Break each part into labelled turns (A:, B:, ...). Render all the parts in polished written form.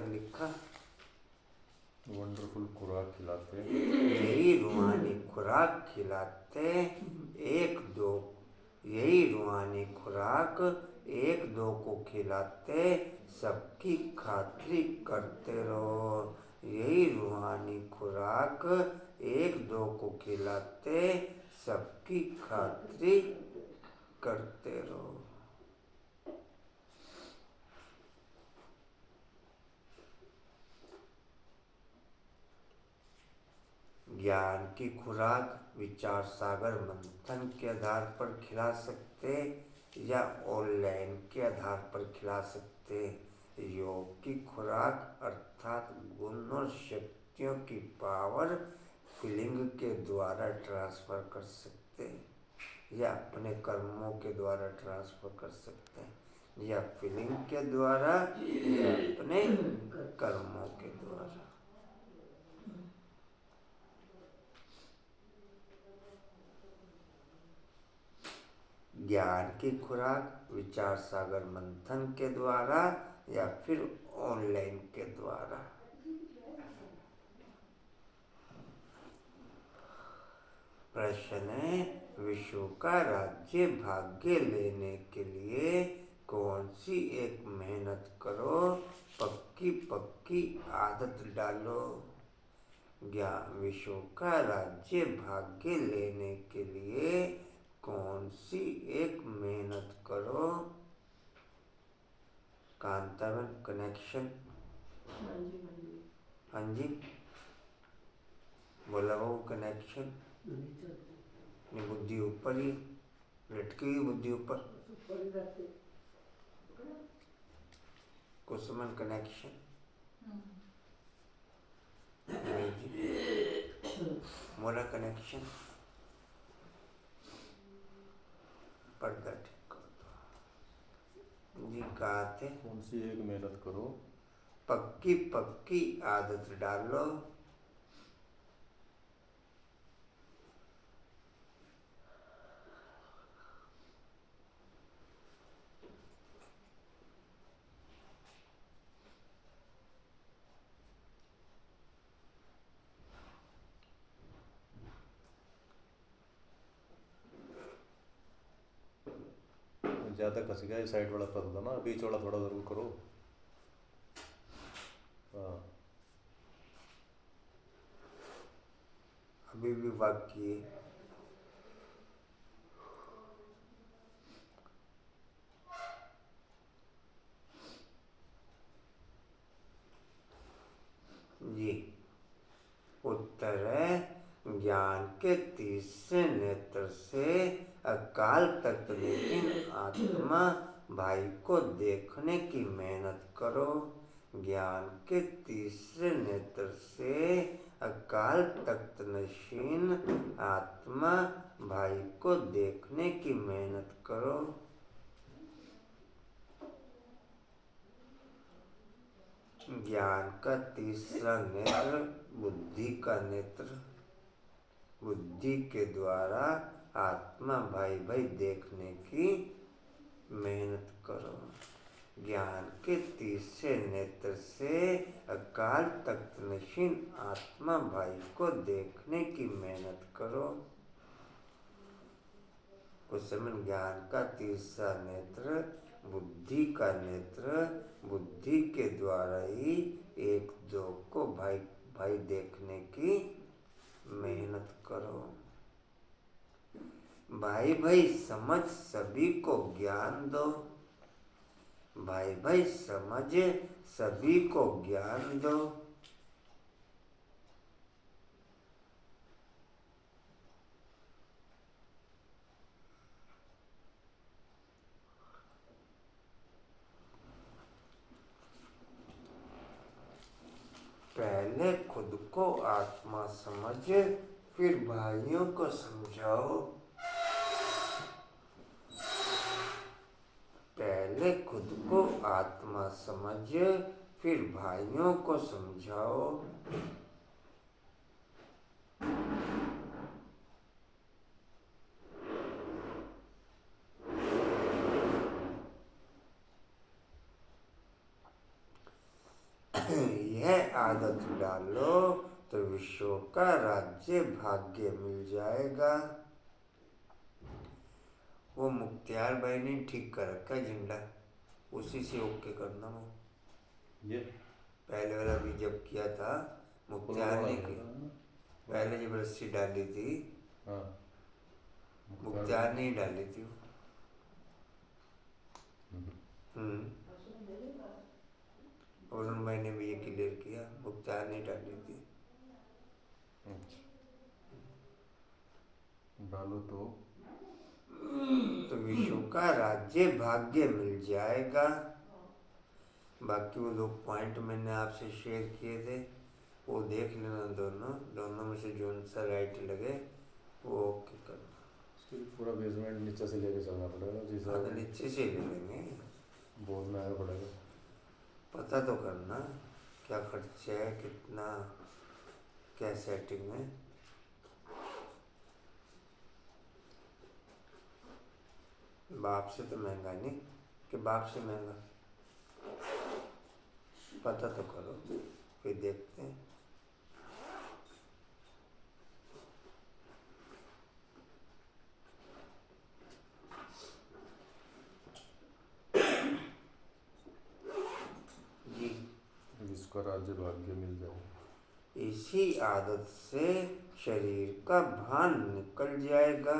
A: तक लिखा?
B: वंडरफुल खुराक खिलाते,
A: यही रूहानी खुराक खिलाते, यही रूहानी खुराक एक दो को खिलाते, सबकी खातिरी करते रहो। यही रूहानी खुराक एक दो को खिलाते, सबकी खातिरी करते रहो। ज्ञान की खुराक विचार सागर मंथन के आधार पर खिला सकते या ऑनलाइन के आधार पर खिला सकते। योग की खुराक अर्थात गुण और शक्तियों की पावर फीलिंग के द्वारा ट्रांसफर कर सकते या अपने कर्मों के द्वारा ट्रांसफर कर सकते या फीलिंग के द्वारा या अपने कर्मों के द्वारा। ज्ञान की खुराक विचार सागर मंथन के द्वारा या फिर ऑनलाइन के द्वारा। प्रश्न है, विश्व का राज्य भाग्य लेने के लिए कौन सी एक मेहनत करो, पक्की पक्की आदत डालो। ज्ञान विश्व का राज्य भाग्य लेने के लिए कौन सी एक मेहनत करो। कांतावन कनेक्शन। हाँ जी, बोला वो कनेक्शन। बुद्धि ऊपर ही लटकी हुई, बुद्धि ऊपर। कुसुमन कनेक्शन। मोरा कनेक्शन। पर्दा ठीक कर दो जी। कहा थे
B: कौन सी एक मेहनत करो,
A: पक्की पक्की आदत डालो।
B: ज़्यादा घस गया, ये साइड वाला कर दो ना, बीच वाला थोड़ा ज़रूर करो। हाँ,
A: अभी भी बाकी है। जी, उत्तर है ज्ञान के तीसरे नेत्र से अकाल तख्त लेकिन आत्मा भाई को देखने की मेहनत करो। ज्ञान के तीसरे नेत्र से अकाल तख्त नशीन आत्मा भाई को देखने की मेहनत करो। ज्ञान का तीसरा नेत्र बुद्धि का नेत्र। बुद्धि के द्वारा आत्मा भाई भाई देखने की मेहनत करो। ज्ञान के तीसरे नेत्र से अकाल तख्त नशीन आत्मा भाई को देखने की मेहनत करो। कुसुमन ज्ञान का तीसरा नेत्र बुद्धि का नेत्र। बुद्धि के द्वारा ही एक दो को भाई भाई देखने की मेहनत करो। भाई भाई समझ सभी को ज्ञान दो। भाई भाई समझ सभी को ज्ञान दो। पहले खुद को आत्मा समझ फिर भाइयों को समझाओ। पहले खुद को आत्मा समझ फिर भाइयों को समझाओ। यह आदत डालो तो विश्व का राज्य भाग्य मिल जाएगा। वो मुख्तियार भाई ने ठीक कर रखा है झंडा, उसी से ओके करना। वो
B: ये
A: पहले वाला भी जब किया था मुख्तियार ने किया, पहले जब रस्सी डाली थी
B: हाँ
A: मुख्तियार ने ही डाली थी वो। और उन भाई ने भी ये क्लियर किया, मुख्तियार ने डाली थी।
B: डालो
A: तो विश्व का राज्य भाग्य मिल जाएगा। बाकी वो 2 पॉइंट मैंने आपसे शेयर किए थे, वो देख लेना। दोनों में से जो सा राइट लगे वो ओके करना।
B: पूरा बेसमेंट नीचे से लेके चलना पड़ेगा जी
A: हाँ,
B: साहब।
A: नीचे से ले लेंगे।
B: बहुत महंगा पड़ेगा।
A: पता तो करना क्या खर्चा है, कितना, क्या सेटिंग है। बाप से तो महंगा नहीं कि बाप से महंगा, पता तो करो, फिर देखते हैं। जी,
B: जिसका राज्य भाग्य मिल जाए।
A: इसी आदत से शरीर का भान निकल जाएगा।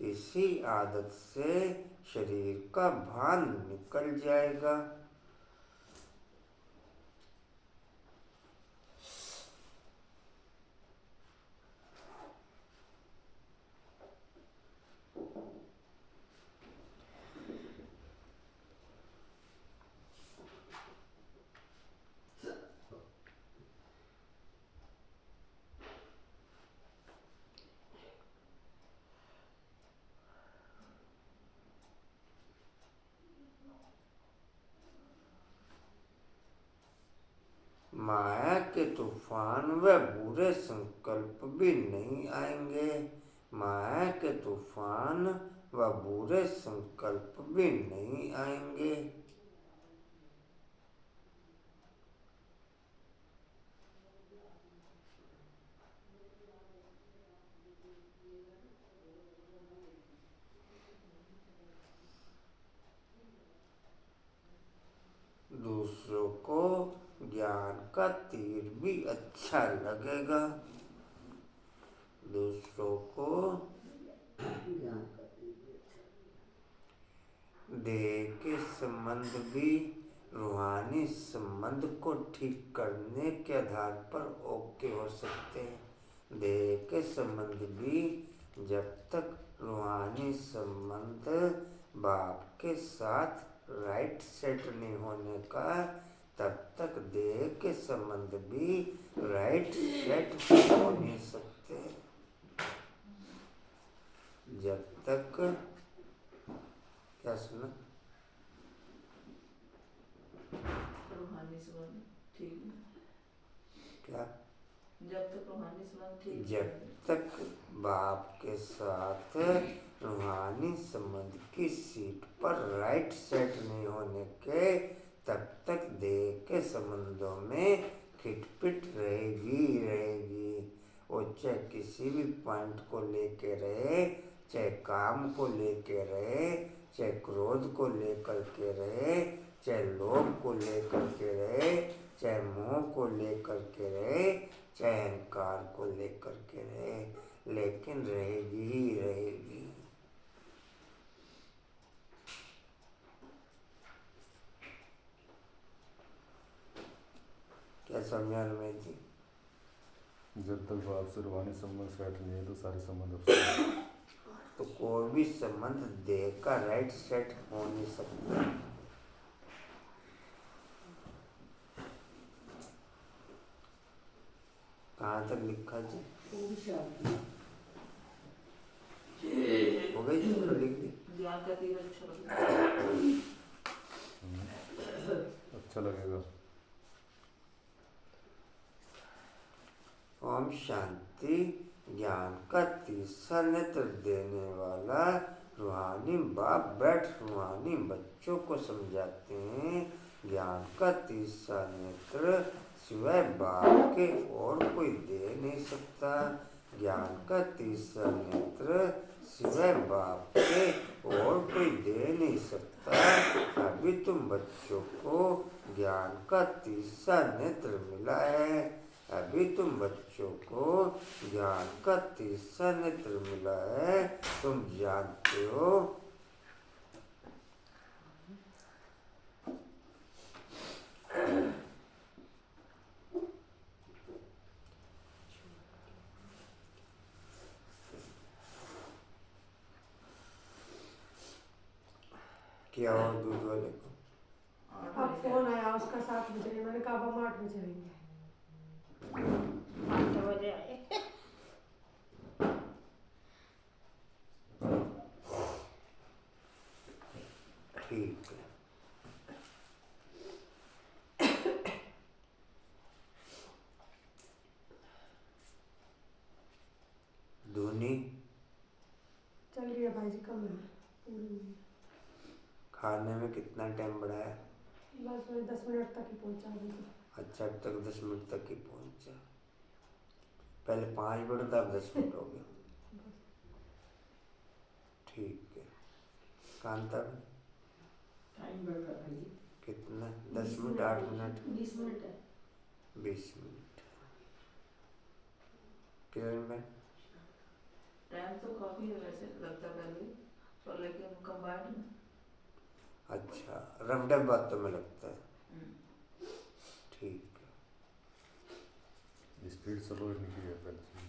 A: इसी आदत से शरीर का भान निकल जाएगा। माया के तूफान व बुरे संकल्प भी नहीं आएंगे। माया के तूफान व बुरे संकल्प भी नहीं आएंगे। दूसरों को ज्ञान का तीर भी अच्छा लगेगा। दूसरों को देह के संबंध भी रूहानी संबंध को ठीक करने के आधार पर ओके हो सकते हैं। देह के संबंध भी जब तक रूहानी संबंध बाप के साथ राइट सेट नहीं होने का, तब तक देह के संबंध भी राइट सेट हो नहीं सकते। जब तक, क्या सुना,
C: रूहानी संबंध ठीक है।
A: क्या,
C: जब तक रूहानी संबंध ठीक
A: जब तक बाप के साथ रूहानी संबंध की सीट पर राइट सेट नहीं होने के, तब तक देह के संबंधों में खिटपिट रहेगी। वो चाहे किसी भी पॉइंट को लेके रहे, चाहे काम को लेके रहे, चाहे क्रोध को लेकर के रहे, चाहे लोभ को लेकर के रहे, चाहे मोह को लेकर के रहे, चाहे अहंकार को लेकर के रहे, लेकिन रहेगी ही रहेगी। क्या समझा रमेश जी?
B: जब तक बाप से रूहानी संबंध सेट नहीं है तो सारे संबंध अपसेट।
A: तो कोई भी संबंध देह का राइट सेट हो नहीं सकता। कहाँ तक लिखा जी? हो गई जी, लिख दी।
C: ज्ञान का तीर अच्छा लगता
B: अच्छा लगेगा।
A: ओम शांति। ज्ञान का तीसरा नेत्र देने वाला रूहानी बाप बैठ रूहानी बच्चों को समझाते हैं, ज्ञान का तीसरा नेत्र सिवाय बाप के और कोई दे नहीं सकता। ज्ञान का तीसरा नेत्र सिवाय बाप के और कोई दे नहीं सकता। अभी तुम बच्चों को ज्ञान का तीसरा नेत्र मिला है। अभी तुम बच्चों को ज्ञान का तीसरा नेत्र मिला है। तुम जानते हो क्या और दूध वाले को
D: अब फोन आया उसका 7 बजे, मैंने कहा अब हम 8 बजे आएंगे।
E: 8 बजे आए।
A: ठीक है। धोनी
D: चल रही है भाई जी, कम है पूरी नहीं है।
A: खाने में कितना टाइम बढ़ाया?
D: बस मैं 10 मिनट तक ही पहुंचा अभी तो।
A: अच्छा, अब तक 10 मिनट तक ही पहुंचा। पहले 5 मिनट था, अब 10 मिनट हो गए। ठीक है। कांता में
C: टाइम बढ़ रहा है भाई।
A: कितना? 10 मिनट, 8 मिनट,
C: 20 मिनट है।
A: 20 मिनट। किरण में
C: टाइम तो काफी है वैसे लगता पहले, पर लेकिन कंबाइंड में।
A: अच्छा, रफ डफ बातों में लगता है। ठीक है।
B: स्पीड स्लो नहीं की है पहले से।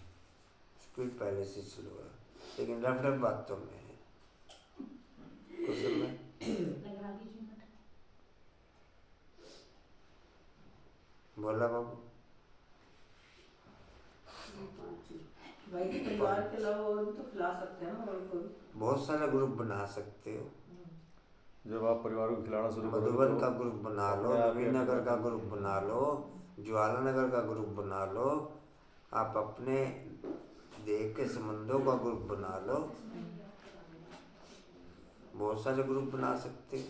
A: स्पीड पहले से स्लो है, लेकिन रफ डफ बातों में है। कुछ समय
E: लगा दीजिए मत।
A: बोला बाबू।
C: भाई परिवार के अलावा और भी तो खिला सकते हैं ना, और कोई
A: बहुत सारा ग्रुप बना सकते हो।
B: जब आप परिवार को खिलाना शुरू करोगे
A: मधुबन का
B: तो
A: ग्रुप बना लो,
B: अपने आप ही
A: नवीनगर का ग्रुप बना लो, ज्वाला नगर का ग्रुप बना लो, आप अपने देह के संबंधों का ग्रुप बना लो। बहुत सारे ग्रुप बना सकते हो।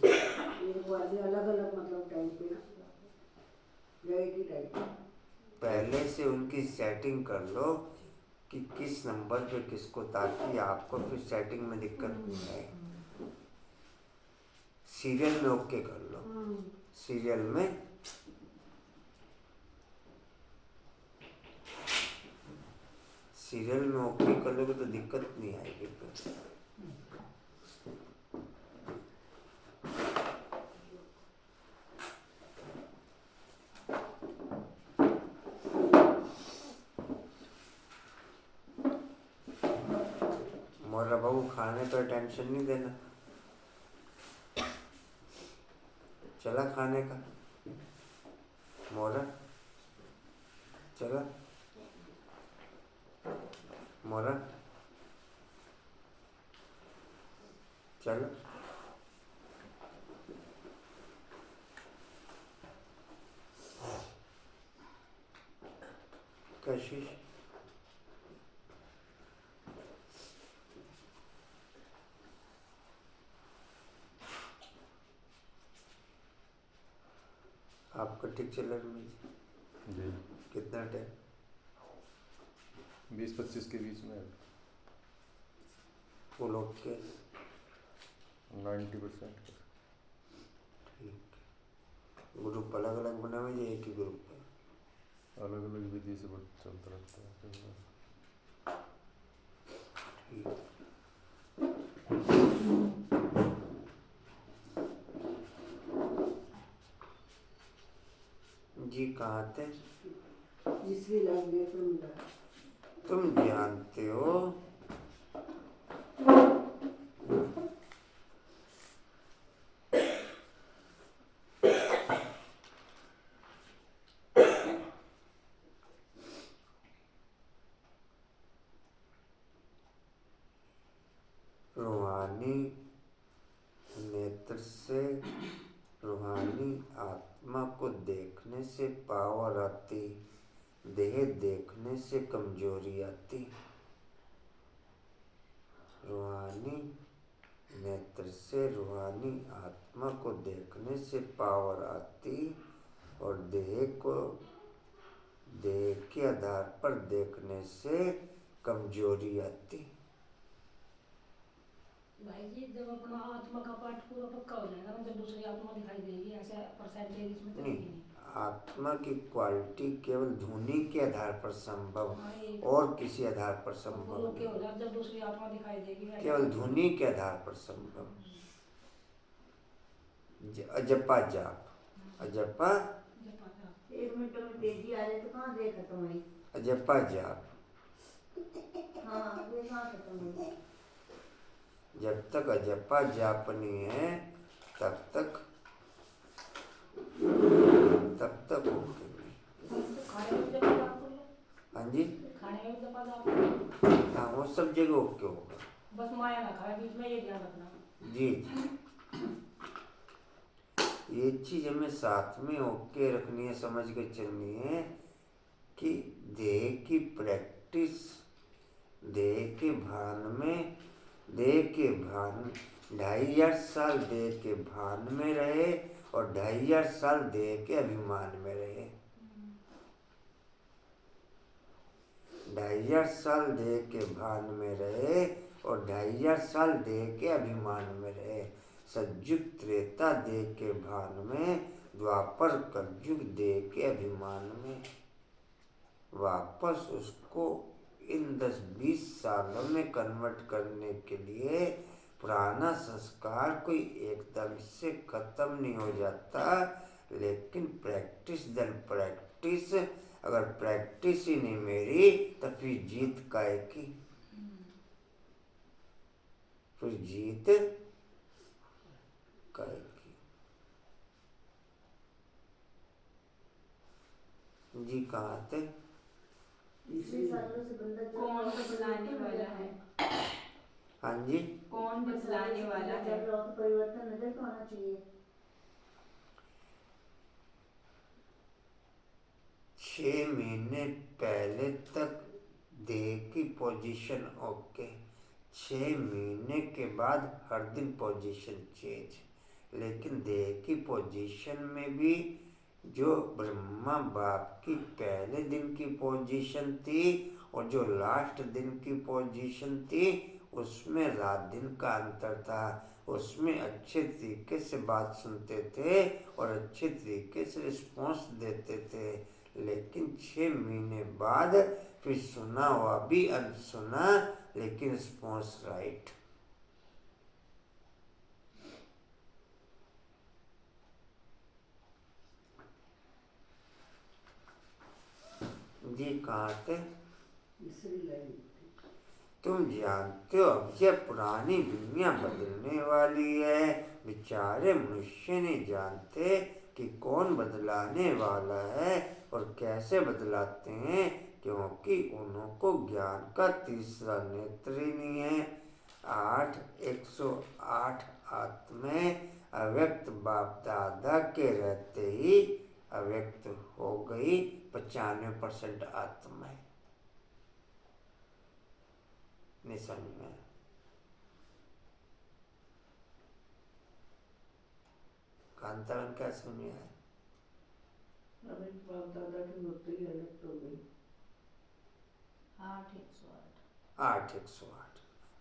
F: अलग अलग मतलब टाइम पे एक ही टाइम।
A: पहले से उनकी सेटिंग कर लो कि किस नंबर पे किसको, ताकि आपको फिर सेटिंग में दिक्कत नहीं आए। सीरियल में ओके कर लो। सीरियल में ओके कर लोगे तो दिक्कत नहीं आएगी फिर। मोरा बाबू, खाने पर टेंशन नहीं देना। चला खाने का मोरा, चला मोरा, चल। कशिश आपका ठीक चल रहा है?
B: जी
A: कितना टाइम?
B: 20-25 के बीच में
A: फुल ओके।
B: 90%।
A: ठीक। ग्रुप अलग अलग बने हुए या एक ही ग्रुप है?
B: अलग अलग विधि से चलता रहता है।
A: ठीक। जी कहाँ थे?
F: जिसकी लैंग्वेज में मिला
A: तुम जानते हो रूहानी नेत्र से रूहानी आत्मा को देखने से पावर आती, देह देखने से कमजोरी आती। रूहानी नेत्र से रूहानी आत्मा को देखने से पावर आती और देह के आधार पर देखने से कमजोरी आती।
E: भाई जी जब अपना आत्मा का पाठ पूरा पक्का हो जाएगा ना, जब दूसरी आत्मा दिखाई देगी, ऐसा परसेंटेज इसमें तो
A: नहीं,
E: नहीं।
A: आत्मा की क्वालिटी केवल ध्वनि के आधार पर संभव,
E: हाँ, ये
A: और किसी आधार पर
E: वो
A: संभव
E: लोग क्या
A: नहीं,
E: हो जाए जब दूसरी आत्मा दिखाई देगी वैसा-
A: केवल ध्वनि के आधार पर संभव। अजपा जाप, अजपा
E: जब आता-
F: 1 मिनट में तेजी आ जाए तो कहाँ दे खत्म हुई।
A: अजपा जाप,
F: हाँ, ये कहाँ खत्म हुई।
A: जब तक अजपा जाप नहीं है तब तक ओके नहीं।
E: तो खाने में जब आता आपको ये-
A: हाँ जी,
E: खाने में जब आता आपको,
A: हाँ वो सब जगह ओके होगा।
E: बस माया ना खाए बीच में, ये ध्यान रखना।
A: जी जी, ये चीज हमें साथ में ओके रखनी है, समझ के चलनी है कि देह की प्रैक्टिस, देह के भान 2500 साल देह के भान में रहे और 2500 साल देह के अभिमान में रहे। 2500 साल देह के भान में रहे और 2500 साल देह के अभिमान में रहे। सतयुग त्रेता देह के भान में, द्वापर कलयुग देह के अभिमान में। वापस उसको इन 10-20 सालों में कन्वर्ट करने के लिए पुराना संस्कार कोई एकदम से खत्म नहीं हो जाता, लेकिन प्रैक्टिस दर प्रैक्टिस, अगर प्रैक्टिस ही नहीं मेरी तो फिर जीत काहे की, फिर जीत काहे की। जी कहाँ थे?
F: इसी सालों से बंदा जो
C: कौन बदलाने वाला है?
A: हाँ जी,
C: कौन बदलाने वाला है?
F: चल रहा हो तो परिवर्तन नजर तो आना चाहिए।
A: 6 महीने पहले तक देह की पोजीशन ओके, 6 महीने के बाद हर दिन पोजीशन चेंज। लेकिन देह की पोजीशन में भी जो ब्रह्मा बाप की पहले दिन की पोजीशन थी और जो लास्ट दिन की पोजीशन थी, उसमें रात दिन का अंतर था। उसमें अच्छे तरीके से बात सुनते थे और अच्छे तरीके से रिस्पॉन्स देते थे, लेकिन 6 महीने बाद फिर सुना हुआ भी अनसुना, लेकिन रिस्पॉन्स राइट। जी कहाँ थे?
F: तीसरी लाइन।
A: तुम जानते हो अब यह पुरानी दुनिया बदलने वाली है। बेचारे मनुष्य नहीं जानते कि कौन बदलाने वाला है और कैसे बदलाते हैं, क्योंकि उनको ज्ञान का तीसरा नेत्र ही नहीं है। 108 आत्माएं अव्यक्त बाप दादा के रहते ही अव्यक्त हो गई 95% आत्माएं। नहीं समझ में? कांतावन क्या समझ में आया?
C: अभी बाप दादा की होती ही अलग हो गई।
A: 8/108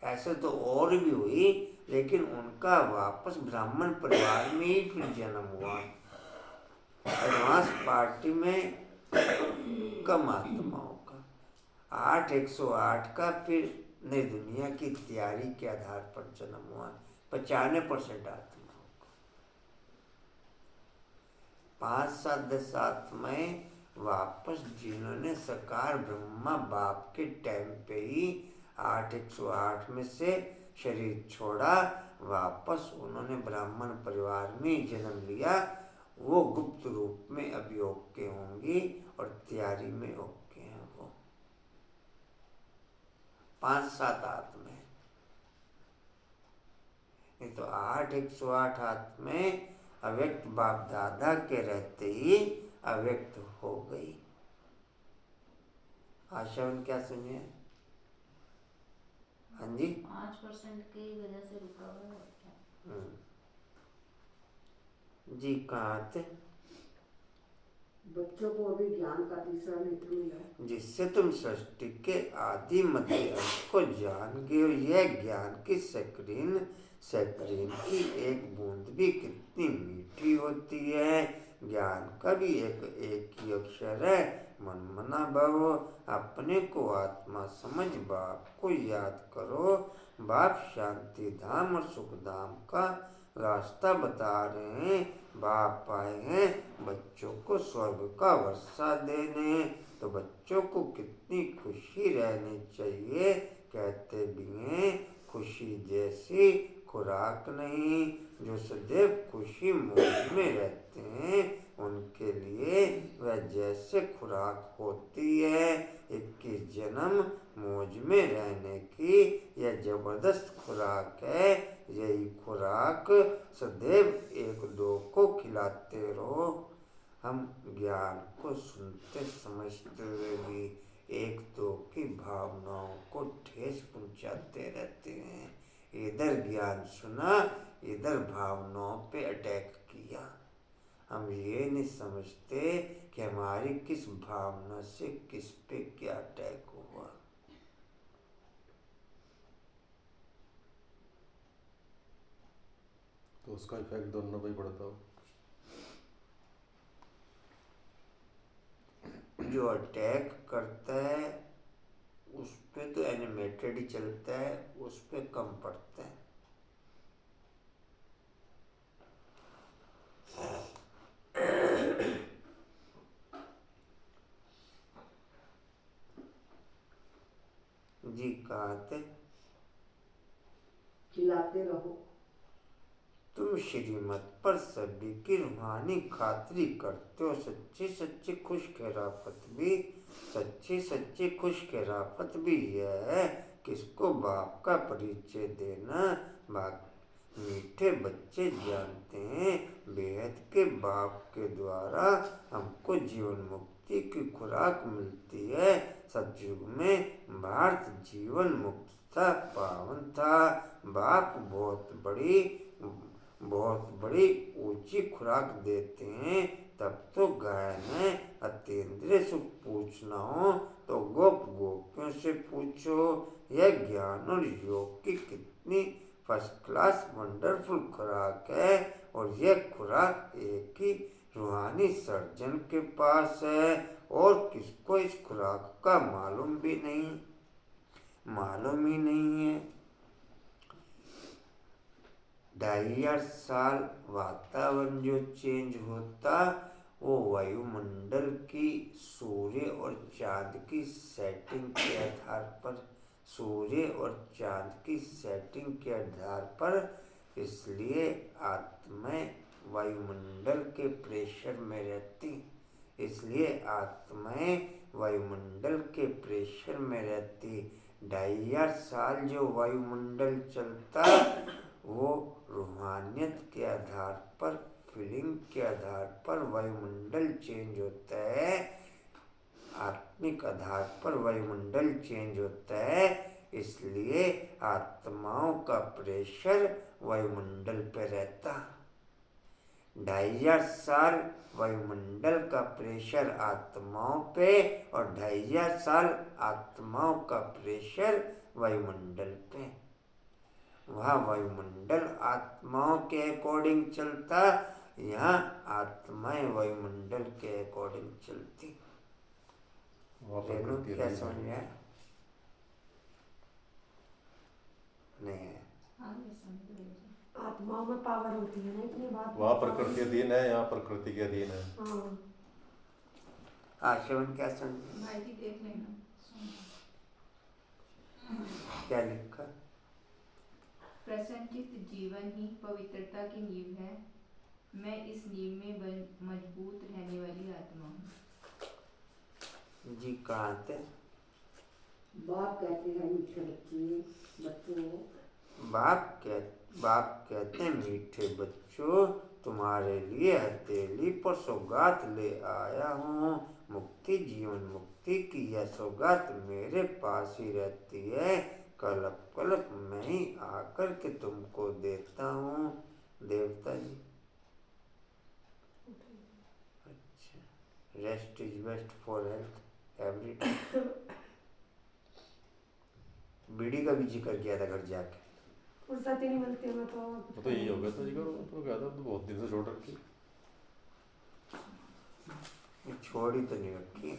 A: ऐसे तो और भी हुई, लेकिन उनका वापस ब्राह्मण परिवार में ही फिर जन्म हुआ। एडवांस पार्टी में कम आत्माओं का, 8/108 का फिर नई दुनिया की तैयारी के आधार पर जन्म हुआ 95% आत्माओं का। 5-7-10 आत्माएं वापस जिन्होंने सकार ब्रह्मा बाप के टाइम पे ही 8/108 में से शरीर छोड़ा, वापस उन्होंने ब्राह्मण परिवार में जन्म लिया। वो गुप्त रूप में अभी ओके होंगी और तैयारी में ओके हैं वो 5-7 आत्माएं। नहीं तो 8/108 आत्माएं अव्यक्त बाप दादा के रहते ही अव्यक्त हो गई। आशावन क्या सुनिए? हाँ जी,
G: 5% की वजह से रुका हुआ है क्या?
A: जी कहाँ थे?
F: बच्चों को अभी ज्ञान का तीसरा नेत्र मिला।
A: जिससे तुम सृष्टि के आदि मध्य अंत को जान गए हो। यह ज्ञान की सैकड़ीन की एक बूंद भी कितनी मीठी होती है। ज्ञान का भी एक ही अक्षर है, मन मना भव। अपने को आत्मा समझ बाप को याद करो। बाप शांति धाम और सुख धाम का रास्ता बता रहे हैं। बाप आए हैं बच्चों को स्वर्ग का वर्षा देने। तो बच्चों को कितनी खुशी रहनी चाहिए। कहते भी हैं खुशी जैसी खुराक नहीं। जो सदैव खुशी मौज में रहते हैं उनके लिए वह जैसे खुराक होती है। 21 जन्म मौज में रहने की यह जबरदस्त खुराक है। यही खुराक सदैव एक दो को खिलाते रहो। हम ज्ञान को सुनते समझते हुए भी एक दो की भावनाओं को ठेस पहुंचाते रहते हैं। इधर ज्ञान सुना, इधर भावनाओं पे अटैक किया। हम ये नहीं समझते कि हमारी किस भावना से किस पे क्या अटैक हुआ।
B: तो उसका इफेक्ट दोनों पे ही पड़ता हो।
A: जो अटैक करता है उस पे तो एनिमेटेड ही चलता है, उस पे कम पड़ता है। जी कहाँ थे?
F: खिलाते रहो।
A: तुम श्रीमत पर सभी की रूहानी खातिरी करते हो। सच्ची सच्ची खुश खैराफत भी यह है किसको बाप का परिचय देना। मीठे बच्चे जानते हैं बेहद के बाप के द्वारा हमको जीवन मुक्ति की खुराक मिलती है। सतयुग में भारत जीवन मुक्त था, पावन था। बाप बहुत बड़ी ऊंची खुराक देते हैं। तब तो गायन है अतीन्द्रिय सुख पूछना हो तो गोपियों से पूछो। यह ज्ञान और योग की कितनी फर्स्ट क्लास वंडरफुल खुराक है। और यह खुराक एक ही रूहानी सर्जन के पास है और किसको इस खुराक का मालूम ही नहीं है। 2500 साल वातावरण जो चेंज होता वो वायुमंडल की सूर्य और चांद की सेटिंग के आधार पर इसलिए आत्माएं वायुमंडल के प्रेशर में रहती। 2500 साल जो वायुमंडल चलता वो रूहानियत के आधार पर, फीलिंग के आधार पर वायुमंडल चेंज होता है। आत्मिक आधार पर वायुमंडल चेंज होता है। इसलिए आत्माओं का प्रेशर वायुमंडल पे रहता। 2500 साल वायुमंडल का प्रेशर आत्माओं पे और 2500 साल आत्माओं का प्रेशर वायुमंडल पे। वहाँ वायुमंडल आत्माओं के अकॉर्डिंग चलता, यहाँ आत्माएं वायुमंडल के अकॉर्डिंग चलती। क्या समझ में आया? नहीं है।
D: आत्माओं में पावर होती है ना, इतनी बात।
B: वहाँ प्रकृति अधीन है, यहाँ प्रकृति के अधीन है।
D: हाँ।
A: आशवन क्या समझ?
C: भाई जी देख लेना।
A: क्या लिखा?
G: प्रसन्नचित्त जीवन ही पवित्रता की नींव है। मैं इस नींव में मजबूत रहने वाली आत्मा हूँ।
A: जी कहाँ थे?
F: बाप कहते हैं मीठे बच्चों।
A: बाप कहते हैं मीठे बच्चों तुम्हारे लिए हथेली पर सौगात ले आया हूँ। मुक्ति, जीवन मुक्ति की यह सौगात मेरे पास ही रहती है। कल्प कल्प मैं ही आकर के तुमको देता हूँ देवता जी। अच्छा, rest is best for health every time. बीड़ी का भी जिक्र किया था घर जाके।
D: फुर्सत ही नहीं मिलती मैं
B: वो तो यही हो गया था जिगर, वो तो गया था तो बहुत दिन से छोड़ रखी।
A: छोड़ ही तो नहीं रखी,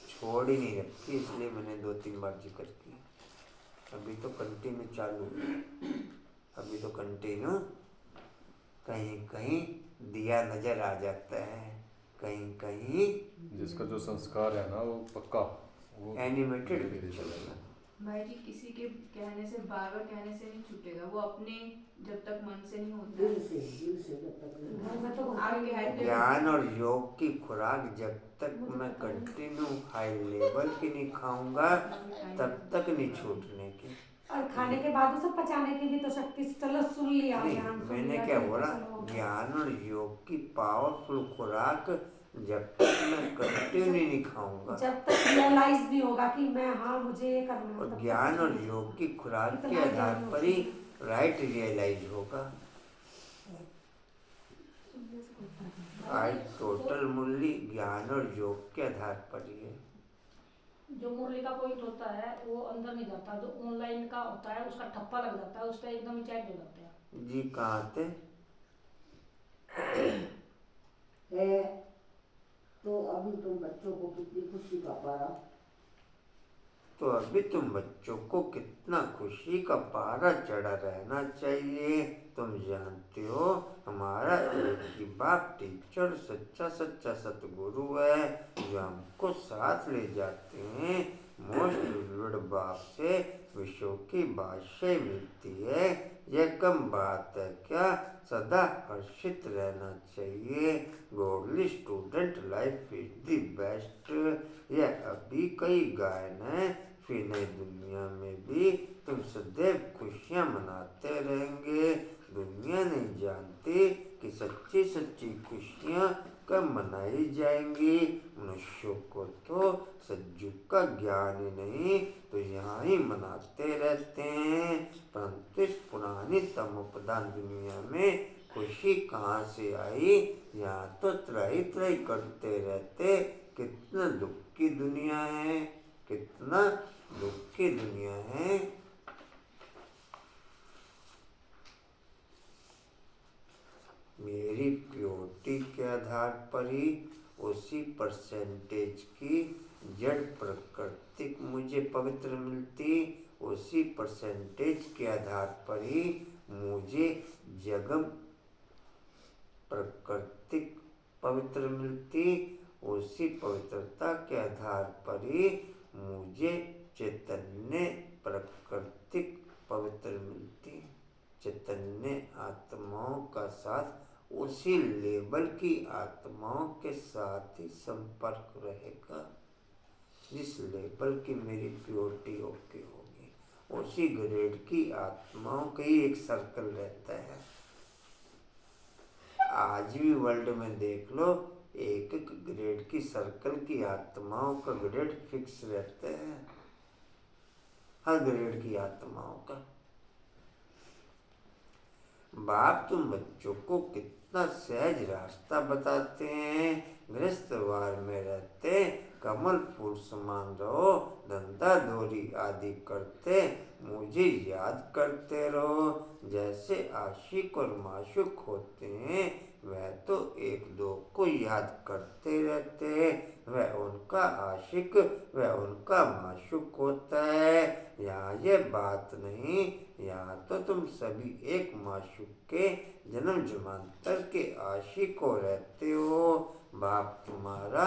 A: छोड़ ही नहीं रखी, इसलिए मैंने 2-3 बार जिक्र किया। अभी तो कंटिन्यू चालू है, अभी तो कंटिन्यू कहीं कहीं दिया नजर आ जाता है, कहीं कहीं
B: जिसका जो संस्कार है ना वो पक्का वो
A: एनिमेटेड
B: धीरे-धीरे
A: चलेगा।
G: भाई जी किसी के कहने से बार बार कहने से नहीं छूटेगा, वो अपने जब तक मन से नहीं होता
F: दिल से जब तक नहीं।
D: घर में तो
G: आप कहते हो
A: ज्ञान और योग की खुराक जब तक मैं कंटिन्यू हाई लेवल की नहीं खाऊंगा तब तक नहीं छूटने की।
D: और खाने के बाद उसे पचाने की भी तो शक्ति से, चलो सुन लिया
A: नहीं,
D: ज्ञान सुन
A: मैंने
D: लिया,
A: क्या
D: ठीक है,
A: बोला,
D: चलो।
A: ज्ञान और योग की पावरफुल खुराक जब तक मैं कंटिन्यू नहीं खाऊंगा,
D: जब तक रियलाइज नहीं होगा कि मैं हाँ मुझे ये करना है,
A: और
D: तब तक
A: ज्ञान और
D: नहीं।
A: योग की खुराक के
D: इतना
A: आधार
D: ज्ञान
A: पर ही राइट रियलाइज होगा।
D: सुनने से कोई फर्क नहीं।
A: आज टोटल मूल्य ज्ञान और योग के आधार पर ही है।
E: जो मुरली का पॉइंट होता है वो अंदर नहीं जाता, जो ऑनलाइन का होता है उसका ठप्पा लग जाता है, उससे एकदम चैट हो जाते हैं।
A: जी कहाँ थे?
F: है तो अभी तुम बच्चों को कितनी खुशी का पारा,
A: तो अभी तुम बच्चों को कितना खुशी का पारा चढ़ा रहना चाहिए। तुम जानते हो हमारा एक ही बाप टीचर सच्चा सच्चा सतगुरु है जो हमको साथ ले जाते हैं। मोस्ट विविड बाप से विश्व की बादशाही मिलती है, यह कम बात है क्या? सदा हर्षित रहना चाहिए। Godly student life is the best. यह अभी कई गायन है, फिर नई दुनिया में भी तुम सदैव खुशियाँ मनाते रहेंगे। दुनिया नहीं जानती कि सच्ची सच्ची खुशियाँ कब मनाई जाएंगी। मनुष्यों को तो सज्जु का ज्ञान ही नहीं तो यहाँ ही मनाते रहते हैं, परंतु इस पुरानी तमोप्रधान दुनिया में खुशी कहाँ से आई? यहाँ तो त्राही त्राही करते रहते। कितना दुख की दुनिया है, कितना दुख की दुनिया है। मेरी प्योरिटी के आधार पर ही उसी परसेंटेज की जड़ प्रकृति मुझे पवित्र मिलती, उसी परसेंटेज के आधार पर ही मुझे जगम प्राकृतिक पवित्र मिलती, उसी पवित्रता के आधार पर ही मुझे चैतन्य प्राकृतिक पवित्र मिलती। चैतन्य आत्माओं का साथ उसी लेवल की आत्माओं के साथ ही संपर्क रहेगा जिस लेवल की मेरी प्योरिटी ओके होगी। उसी ग्रेड की आत्माओं का ही एक सर्कल रहता है। आज भी वर्ल्ड में देख लो, एक एक ग्रेड की सर्कल की आत्माओं का ग्रेड फिक्स रहता है, हर ग्रेड की आत्माओं का। बाप तुम बच्चों को कितना सहज रास्ता बताते हैं। गृहस्थवार में रहते कमल फूल समान रहो, धंधा धोरी आदि करते मुझे याद करते रहो। जैसे आशिक और माशूक होते हैं वह तो एक दो को याद करते रहते, वह उनका आशिक वह उनका माशूक होता है। यहाँ ये बात नहीं, यहाँ तो तुम सभी एक माशूक के जन्म जन्मांतर के आशिकों रहते हो। बाप तुम्हारा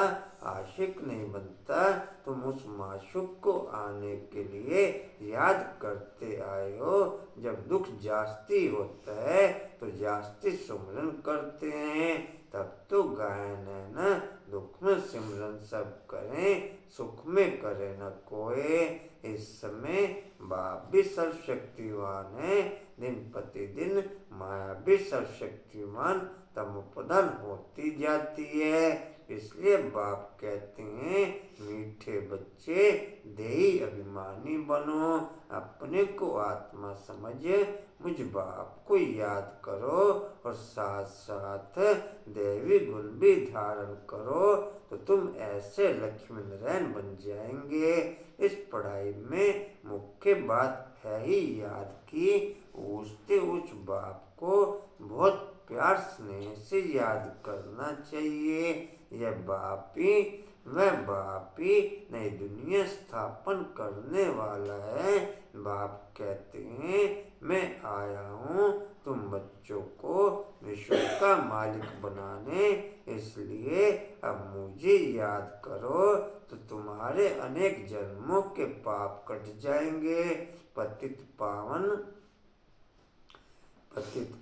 A: आशिक नहीं बनता, तुम उस माशूक को आने के लिए याद करते आए हो। जब दुख जास्ती होता है तो जास्ती सुमरन करते हैं, तब तो गायन है ना, दुख में सिमरन सब करें, सुख में करे न कोई। इस समय बाप भी सर्वशक्तिवान है, दिन प्रतिदिन माया भी सर्वशक्तिवान तमोप्रधान होती जाती है। इसलिए बाप कहते हैं मीठे बच्चे देही अभिमानी बनो, अपने को आत्मा समझ मुझ बाप को याद करो और साथ साथ देवी गुण भी धारण करो तो तुम ऐसे लक्ष्मी नारायण बन जाएंगे। इस पढ़ाई में मुख्य बात है ही याद की ऊंचते ऊंच बाप को बहुत प्यार स्नेह से याद करना चाहिए। यह बाप ही वह बाप ही नई दुनिया स्थापन करने वाला है। बाप कहते हैं मैं आया हूँ तुम बच्चों को विश्व का मालिक बनाने, इसलिए अब मुझे याद करो तो तुम्हारे अनेक जन्मों के पाप कट जाएंगे। पतित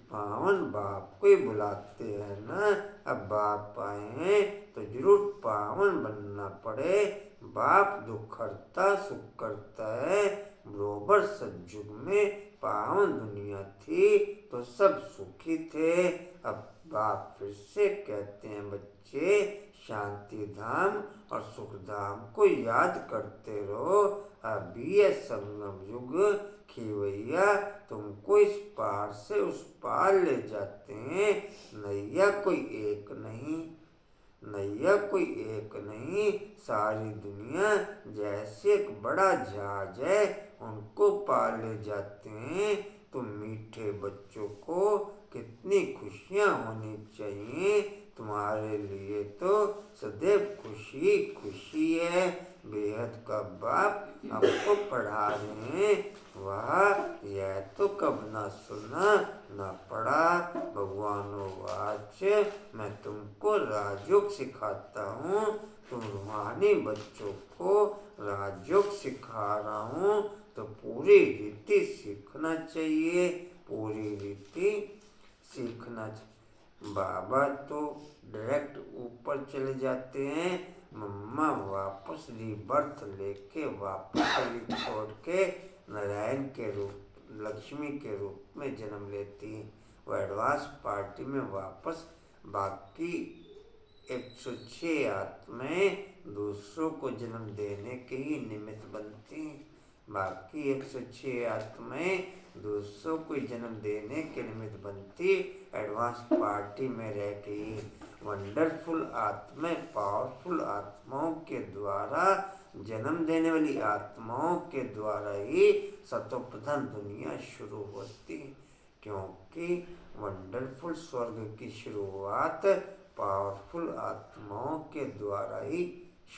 A: पावन बाप को ही बुलाते हैं ना। अब बाप आए हैं तो जरूर पावन बनना पड़े। बाप दुख हरता सुख करता है। बरोबर सतयुग में पावन दुनिया थी तो सब सुखी थे। अब बाप फिर से कहते हैं बच्चे शांति धाम और सुख धाम को याद करते रहो। अभी यह संगम युग खिवैया तुमको इस पार से उस पार ले जाते हैं। नैया कोई एक नहीं, सारी दुनिया जैसे एक बड़ा जहाज है उनको पार ले जाते हैं। तुम मीठे बच्चों को कितनी खुशियाँ होनी चाहिए। तुम्हारे लिए तो सदैव खुशी खुशी है। बेहद का बाप आपको पढ़ा रहे हैं, वाह यह तो कब ना सुना ना पढ़ा। भगवानों वाच मैं तुमको राजयोग सिखाता हूँ, तुम रूहानी बच्चों को राजयोग सिखा रहा हूँ तो पूरी रीति सीखना चाहिए, पूरी रीति सीखना चाहिए। बाबा तो डायरेक्ट ऊपर चले जाते हैं, मम्मा वापस रीबर्थ लेके वापस शरीर छोड़ के नारायण के रूप लक्ष्मी के रूप में जन्म लेती। वो एडवांस पार्टी में वापस बाकी 106 आत्माएं दूसरों को जन्म देने के ही निमित्त बनती। बाकी 106 आत्माएं दूसरों को जन्म देने के निमित्त बनती। एडवांस पार्टी में रह के ही वंडरफुल आत्माएं पावरफुल आत्माओं के द्वारा जन्म देने वाली आत्माओं के द्वारा ही सतोप्रधान दुनिया शुरू होती, क्योंकि वंडरफुल स्वर्ग की शुरुआत पावरफुल आत्माओं के द्वारा ही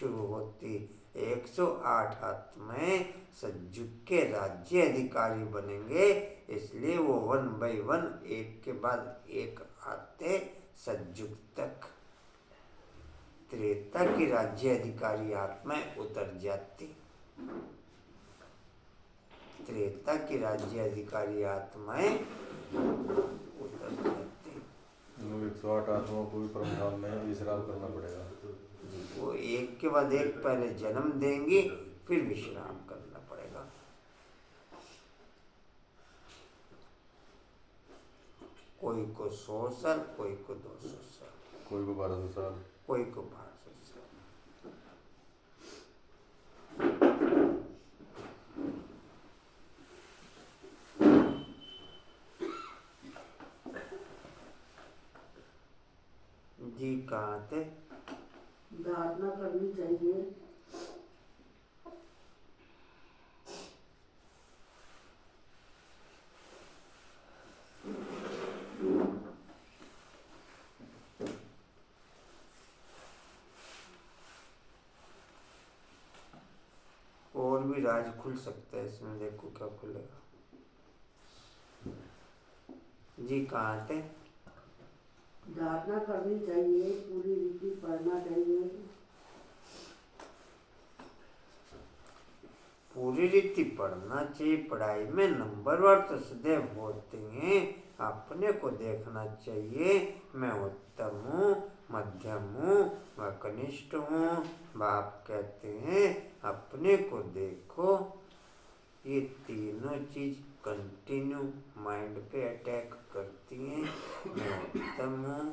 A: शुरू होती। 108 आत्माएं सतयुग के राज्य अधिकारी बनेंगे, इसलिए वो 1 by 1 एक के बाद एक आते सतयुग तक। त्रेता की राज्य अधिकारी आत्माएं उतर जाती। त्रेता की राज्य अधिकारी आत्माएं उतर जाती।
B: 108 आत्माओं को भी परमधाम में विश्राम करना पड़ेगा।
A: वो एक के बाद एक पहले जन्म देंगी फिर विश्राम करना पड़ेगा। कोई को 100 साल, कोई को 200 साल,
B: कोई को 1200 साल,
A: कोई को 1200 साल। जी कहाँ थे?
F: प्रार्थना करनी चाहिए।
A: और भी राज खुल सकता है इसमें, देखो क्या खुलेगा। जी कहाँ थे?
F: प्रार्थना करनी चाहिए, पूरी रीति पढ़ना चाहिए।
A: पूरी रीति पढ़ना चाहिए। पढ़ाई में नंबरवार तो सदैव होते हैं। अपने को देखना चाहिए, मैं उत्तम हूँ, मध्यम हूँ, मैं कनिष्ठ हूँ। बाप कहते हैं अपने को देखो। ये तीनों चीज कंटिन्यू माइंड पे अटैक करती हैं। मैं उत्तम हूँ,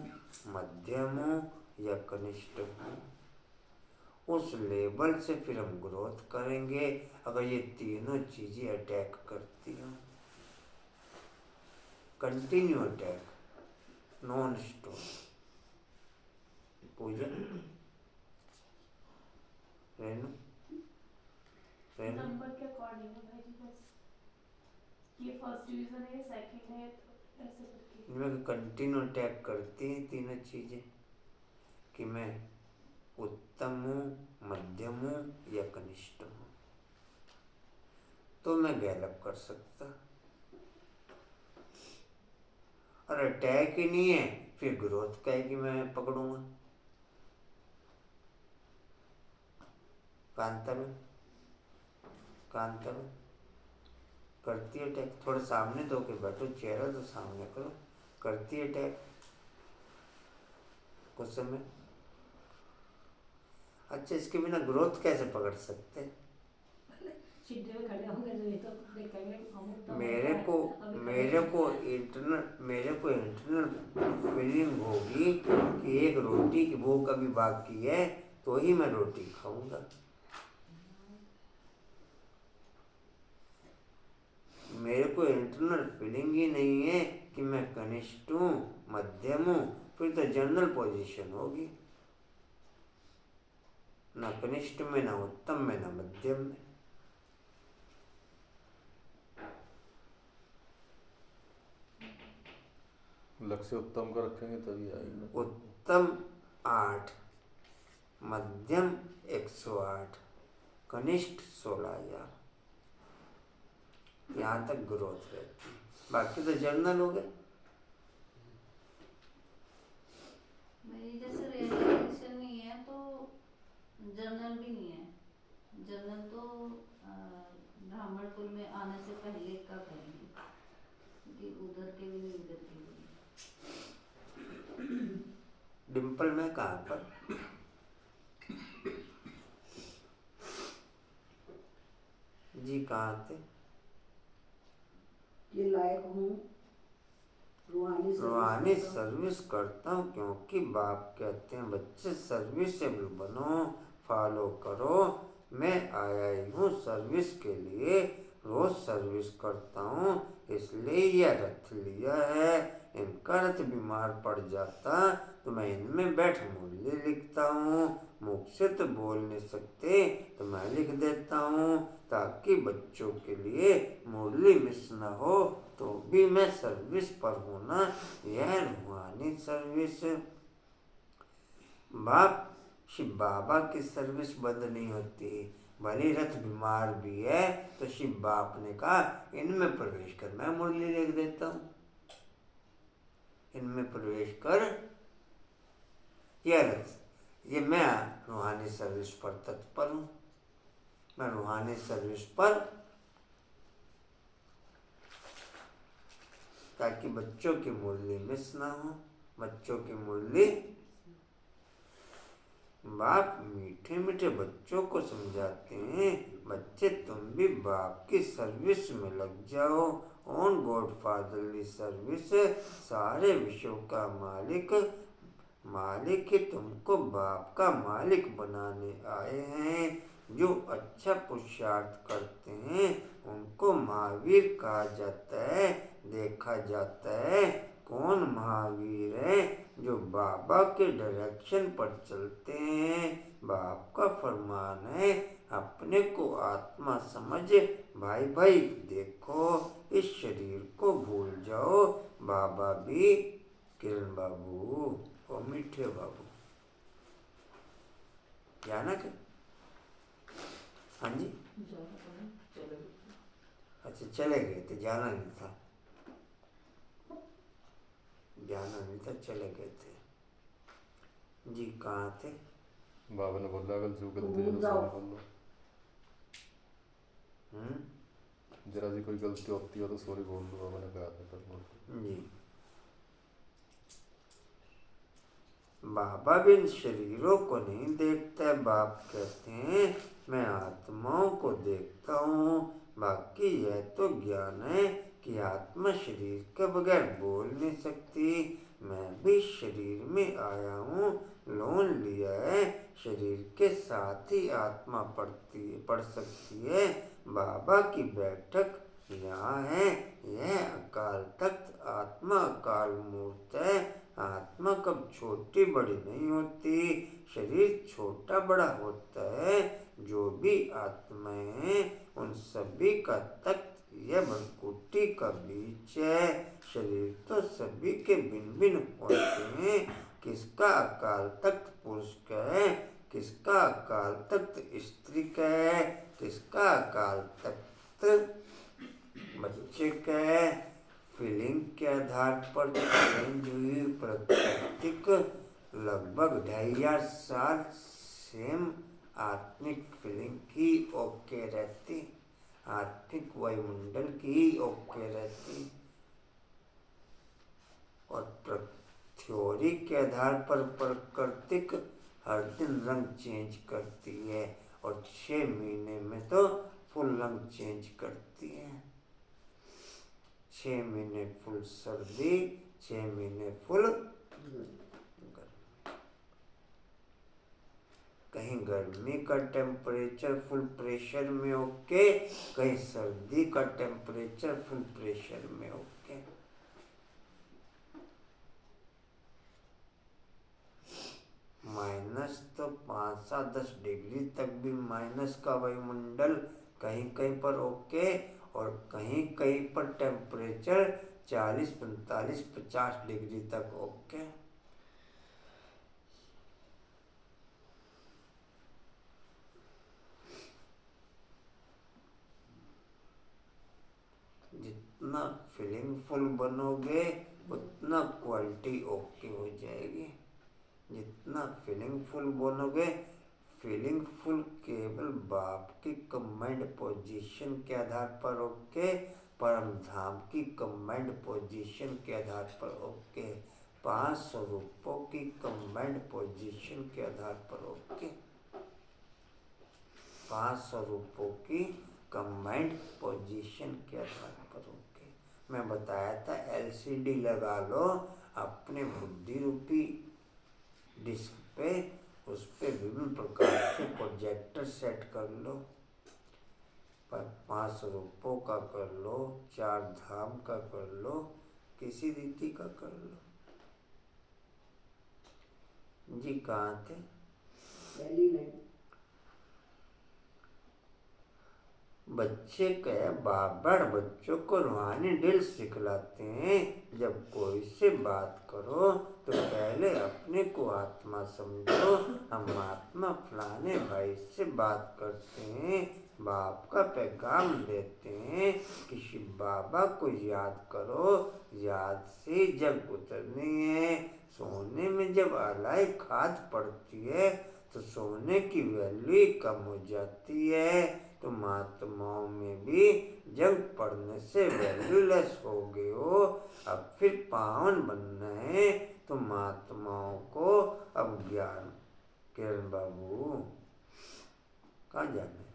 A: मध्यम हूँ या कनिष्ठ हूँ, उस लेवल से फिर हम ग्रोथ करेंगे। अगर ये तीनों चीजें अटैक करती हों, कंटिन्यू अटैक, नॉन स्टॉप, पूजा रेनू रेनू
H: नंबर के अकॉर्डिंग है भाई जी, बस ये फर्स्ट डिवीजन है, सेकंड है, तो ऐसे करके
A: इनमें कंटिन्यू अटैक करती हैं तीनों चीजें कि मैं उत्तम हूँ, मध्यम हूँ या कनिष्ठ हूँ, तो मैं गैलअप कर सकता। और अटैक ही नहीं है, फिर ग्रोथ का है कि मैं पकड़ूंगा। कांताबेन करती है अटैक, थोड़ा सामने तो के बैठो, चेहरा तो सामने करो। करती है अटैक कुछ समय। अच्छा, इसके बिना ग्रोथ कैसे पकड़ सकते?
E: सीधे में खड़े होंगे तो ये तो देखेंगे हम तो
A: मेरे को इंटरनल फीलिंग होगी कि एक रोटी की भूख अभी बाकी है, तो ही मैं रोटी खाऊंगा। मेरे को इंटरनल फीलिंग ही नहीं है कि मैं कनिष्ठ हूँ, मध्यम हूँ, फिर तो जनरल पोजीशन होगी, ना कनिष्ठ में, ना उत्तम में, ना मध्यम में।
B: लक्ष्य उत्तम का रखेंगे तभी आएगा।
A: उत्तम 8, मध्यम 108, कनिष्ठ 16,000, यहाँ तक ग्रोथ रहती है। बाकी तो जर्नल हो गए।
I: मेरी जैसे रियलाइजेशन नहीं है तो जर्नल भी नहीं है। जर्नल तो ब्राह्मण कुल में आने से पहले का करेंगे, क्योंकि उधर के भी नहीं, उधर के भी नहीं।
A: डिम्पल में कहाँ पर? जी कहाँ थे?
F: ये लायक हूँ,
A: रूहानी सर्विस करता हूँ, क्योंकि बाप कहते हैं बच्चे सर्विसेबल बनो, फॉलो करो। मैं आया ही हूँ सर्विस के लिए, रोज सर्विस करता हूँ, इसलिए यह रथ लिया है। इनका रथ बीमार पड़ जाता तो मैं इनमें बैठ मुरली लिखता हूँ। मुख से तो बोल नहीं सकते तो मैं लिख देता हूँ, ताकि बच्चों के लिए मुरली मिस न हो। तो भी मैं सर्विस पर हूँ ना, यह रूहानी सर्विस। बाप शिव बाबा की सर्विस बंद नहीं होती। भले रथ बीमार भी है तो शिव बाप ने कहा इनमें प्रवेश कर, मैं मुरली लिख देता हूँ, इनमें प्रवेश कर। यह रथ, ये मैं रूहानी सर्विस पर तत्पर हूँ। मैं रूहानी सर्विस पर, ताकि बच्चों की मुरली मिस ना हो, बच्चों की मुरली। बाप मीठे मीठे बच्चों को समझाते हैं, बच्चे तुम भी बाप की सर्विस में लग जाओ। ऑन गॉड फादरली सर्विस, सारे विश्व का मालिक ही तुमको बाप का मालिक बनाने आए हैं। जो अच्छा पुरुषार्थ करते हैं उनको महावीर कहा जाता है। देखा जाता है कौन महावीर है? जो बाबा के डायरेक्शन पर चलते हैं। बाप का फरमान है अपने को आत्मा समझ भाई देखो, इस शरीर को भूल जाओ। बाबा भी, किरण बाबू और मीठे बाबू, जाना क्या? हाँ जी, अच्छा चले गए थे, जाना नहीं था, चले गए थे जी। कहाँ थे?
B: बाबा ने बोला अगर जो गलती है तो सॉरी बोल दो। जरा सी कोई गलती होती हो तो सॉरी बोल दो, बाबा ने कहा था
A: जी। बाबा भी इन शरीरों को नहीं देखता। बाप कहते हैं मैं आत्माओं को देखता हूँ। बाकी यह तो ज्ञान है कि आत्मा शरीर के बगैर बोल नहीं सकती। मैं भी शरीर में आया हूँ, लोन लिया है, शरीर के साथ ही आत्मा पढ़ सकती है। बाबा की बैठक यहाँ है। यह अकाल तख्त आत्मा अकाल मूर्त है। आत्मा कब छोटी बड़ी नहीं होती, शरीर छोटा बड़ा होता है। जो भी आत्माएं हैं उन सभी का तख्त यह भ्रकुटी का बीच है। शरीर तो सभी के भिन्न भिन्न होते हैं। किसका अकाल तख्त पुरुष का है, किसका अकाल तख्त स्त्री का है, किसका अकाल तख्त बच्चे का है। फीलिंग के आधार पर चेंज हुई प्राकृतिक लगभग 2500 साल सेम आत्मिक फीलिंग की ओके रहती, आत्मिक वायुमंडल की ओके रहती। और थ्योरी के आधार पर प्राकृतिक हर दिन रंग चेंज करती है और 6 महीने में तो फुल रंग चेंज करती है। 6 महीने फुल सर्दी, 6 महीने फुल कहीं गर्मी का टेम्परेचर फुल प्रेशर में ओके, कहीं सर्दी का टेम्परेचर फुल प्रेशर में ओके। माइनस तो 5-10 डिग्री तक भी माइनस का वायुमंडल कहीं कहीं पर ओके, और कहीं कहीं पर टेम्परेचर 40, 45, 50 डिग्री तक ओके। जितना फीलिंग फुल बनोगे उतना क्वालिटी ओके हो जाएगी। जितना फीलिंग फुल बनोगे, फीलिंग फुल केवल बाप की कमांड पोजीशन के आधार पर ओके, परम धाम की कमांड पोजीशन के आधार पर ओके, 5 स्वरूपों की कमांड पोजीशन के आधार पर ओके, 5 स्वरूपों की कमांड पोजीशन के आधार पर ओके। मैं बताया था LCD लगा लो अपने बुद्धि रूपी डिस्क पे, उस पे विभिन्न प्रकार के प्रोजेक्टर सेट कर लो। पर 5 रूपों का कर लो, 4 धाम का कर लो, किसी रीति का कर लो। जी कहाँ थे?
F: दिल्ली में।
A: बच्चे कहे बाबर बच्चों को रूहानी ड्रिल सिखलाते हैं। जब कोई से बात करो तो पहले अपने को आत्मा समझो। हम आत्मा फलाने भाई से बात करते हैं, बाप का पैगाम देते हैं कि शिव बाबा को याद करो, याद से जब उतरनी है। सोने में जब अलाई खाद पड़ती है तो सोने की वैल्यू कम हो जाती है। तो महात्माओं में भी जब पढ़ने से वैल्यूलेस हो गए हो, अब फिर पावन बनना है तो महात्माओं को अब ज्ञान। किरण बाबू कहाँ जाना है?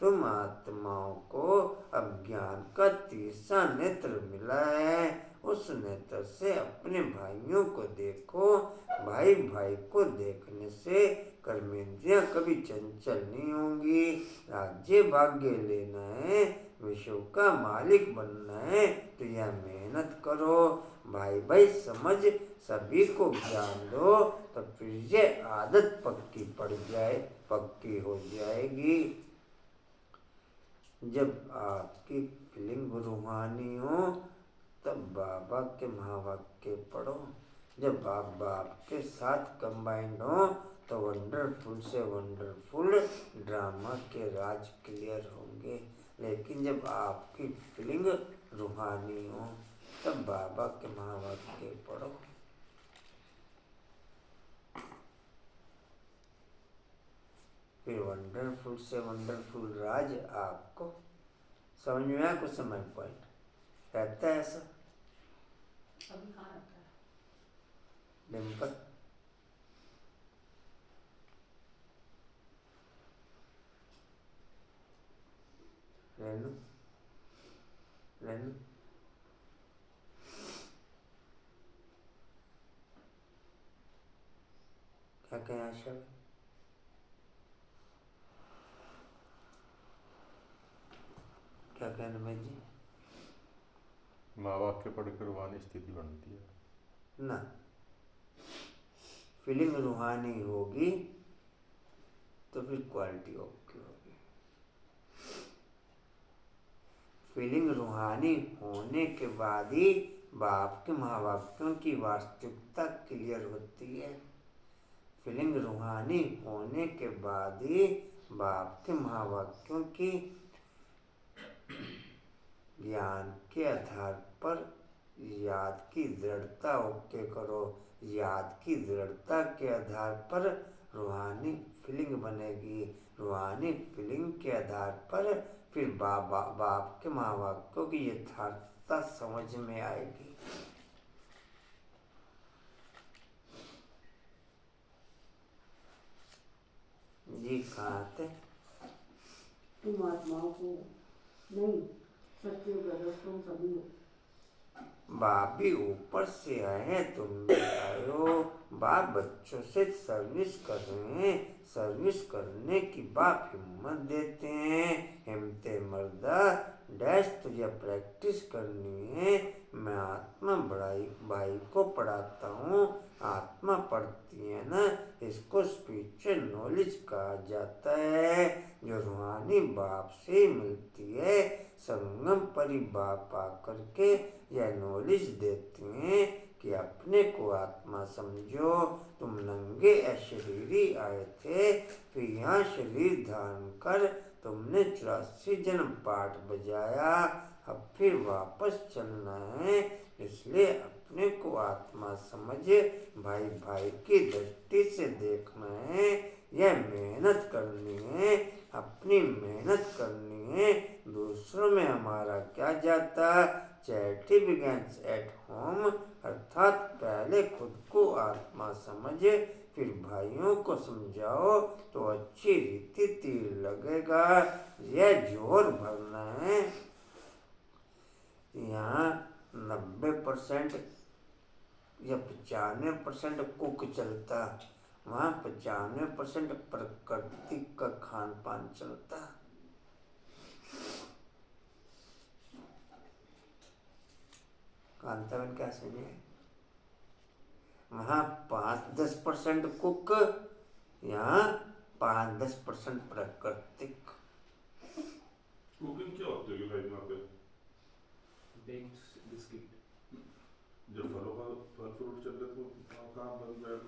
A: तो महात्माओं को अब ज्ञान का तीसरा नेत्र मिला है। उस नेत्र से अपने भाइयों को देखो। भाई भाई को देखने से कर्मेंद्रियां कभी चंचल नहीं होंगी। राज्य भाग्य लेना है, विश्व का मालिक बनना है तो यह मेहनत करो। भाई भाई समझ सभी को ज्ञान दो तो फिर ये आदत पक्की पड़ जाए, पक्की हो जाएगी। जब आपकी फीलिंग रूहानी हो तब बाबा के महावाक्य पढ़ो। जब आप बाप के साथ कंबाइंड हो तो वंडरफुल से वंडरफुल ड्रामा के राज क्लियर होंगे। लेकिन जब आपकी फीलिंग रूहानी हो तब बाबा के महावाक्य पढ़ो। फिर वंडरफुल से वंडरफुल राज आपको समझ में आया। कुछ समय पॉइंट रहता है ऐसा
E: अभी कहाँ रहता है?
A: डिम्पल रेनू रेनू क्या कहें आशा? क्या कहें रमेश जी?
B: माँ बाप के पढ़कर रूहानी स्थिति बनती है।
A: ना, फीलिंग रूहानी होगी तो फिर क्वालिटी ओके होगी। फीलिंग रूहानी होने के बाद ही बाप के महावाक्यों की वास्तविकता क्लियर होती है। फीलिंग रूहानी होने के बाद ही बाप के महावाक्यों की ज्ञान के आधार पर याद की दृढ़ता ओके करो। याद की दृढ़ता के आधार पर रूहानी फीलिंग बनेगी। रूहानी फीलिंग के आधार पर फिर बाप के महावाक्यों की यथार्थता समझ में आएगी। जी कहाँ थे?
F: तुम आत्माओं को नहीं, सच्चे ब्रदर्स तुम सभी हो।
A: बाप भी ऊपर से आए हैं, तुम भी आए हो। बाप बच्चों से सर्विस कर रहे हैं। सर्विस करने की बाप हिम्मत देते हैं। हिम्मते मर्दा डैश तुझे प्रैक्टिस करनी है। मैं आत्मा बड़ाई भाई को पढ़ाता हूँ। आत्मा पढ़ती है ना, इसको स्पिरिचुअल नॉलेज कहा जाता है, जो रूहानी बाप से मिलती है। संगम परी बाप आकर के यह नॉलेज देते हैं कि अपने को आत्मा समझो। तुम नंगे अशरीरी आए थे, फिर यहाँ शरीर धारण कर तुमने 84 जन्म पाठ बजाया। अब फिर वापस चलना है, इसलिए अपने को आत्मा समझ भाई भाई की दृष्टि से देखना है। यह मेहनत करनी है, अपनी मेहनत करनी है। दूसरों में हमारा क्या जाता? चैरिटी बिगिंस एट होम, अर्थात पहले खुद को आत्मा समझ फिर भाइयों को समझाओ तो अच्छी रीति तीर लगेगा। यह जोर भरना है। यहाँ 90% या 95% कुक चलता, वहाँ 95% प्रकृति का खान पान चलता। कांतावन क्या समझे? वहाँ 5-10% कुक, यहाँ 5-10% प्राकृतिक।
J: कुकिंग क्या होती है भाई वहाँ पे?
B: Baked biscuit.
J: जब फलों का फल फ्रूट चल रहे तो काम बन जाएगा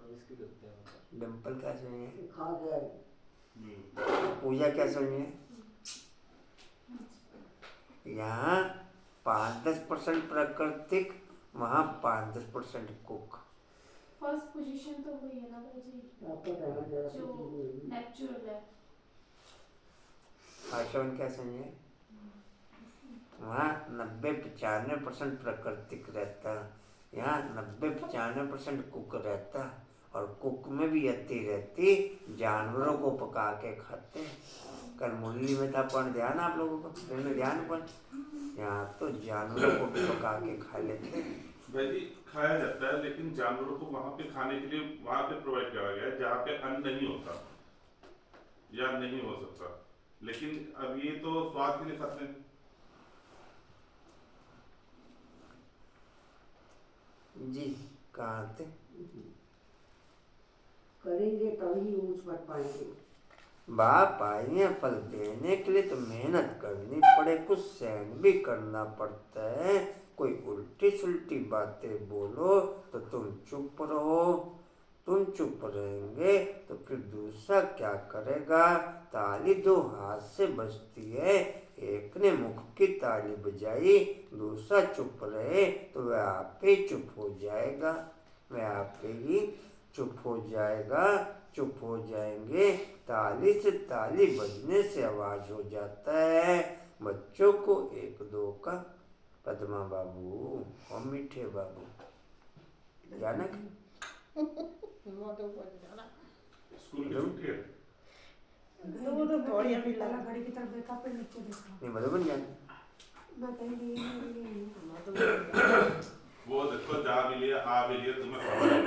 B: बिस्किट होते हैं।
A: डिम्पल क्या समझे?
F: खा गया।
A: पूजा क्या समझे? यहाँ 5-10% प्राकृतिक, वहाँ 5-10% कुक।
H: फर्स्ट पोजीशन तो वही है ना भाई जी,
F: आपका कहना जरा सा
H: जो
F: ठीक है।
H: नेचुरल है।
A: आशवन क्या समझे? वहाँ 90-95% प्राकृतिक रहता, यहाँ 90-95% कुक रहता। और कुक में भी अति रहती, जानवरों को पका के खाते। कल मुरली में था, पढ़ ध्यान आप लोगों को? ध्यान पढ़, यहाँ तो जानवरों को भी पका के खा लेते।
J: भाई जी खाया जाता है, लेकिन जानवरों को वहाँ पे खाने के लिए वहाँ पे प्रोवाइड किया गया है जहाँ पे अन्न नहीं होता या नहीं हो सकता। लेकिन अब ये तो स्वाद के लिए खाते हैं।
A: जी कहाँ थे?
F: करेंगे तभी ऊंच पट पाएंगे।
A: बाप आए हैं फल देने के लिए तो मेहनत करनी पड़े, कुछ सहन भी करना पड़ता है। कोई उल्टी सुल्टी बातें बोलो तो तुम चुप रहो। तुम चुप रहेंगे तो फिर दूसरा क्या करेगा? ताली 2 हाथ से बजती है, एक ने मुख की ताली बजाई, दूसरा चुप रहे तो वह आप ही चुप हो जाएगा। वह आप ही चुप हो जाएगा, चुप हो जाएंगे। ताली से ताली बजने से आवाज हो जाता है। बच्चों को 1-2 का पद्मा बाबू और मीठे बाबू जाना
J: स्कूल की छुट्टी है?
D: वो तो थोड़ी अभी लगा घड़ी की तरफ देखा फिर नीचे देखा।
A: नहीं मधु बन जाए।
D: मैं कहीं नहीं
J: वो देखो जा भी लिया आ भी लिया तुम्हें खबर है।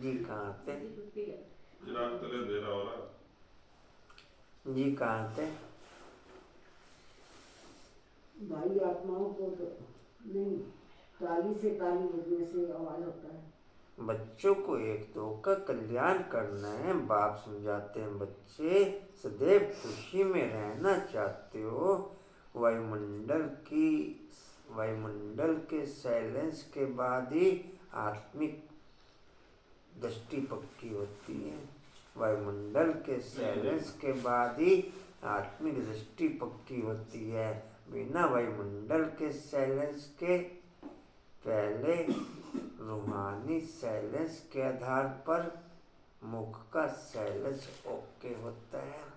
A: जी कहाँ थे?
J: चिराग तले दे रहा हो रहा।
A: जी कहाँ थे?
F: भाई आत्माओं को तो नहीं, ताली से ताली बजने से आवाज होता है।
A: बच्चों को एक दो का कल्याण करना है, बाप समझाते हैं। बच्चे सदैव खुशी में रहना चाहते हो। वायुमंडल के साइलेंस के बाद ही आत्मिक दृष्टि पक्की होती है। वायुमंडल के साइलेंस के बाद ही आत्मिक दृष्टि पक्की होती है। बिना वायुमंडल के साइलेंस के पहले रूहानी साइलेंस के आधार पर मुख का साइलेंस ओके होता है।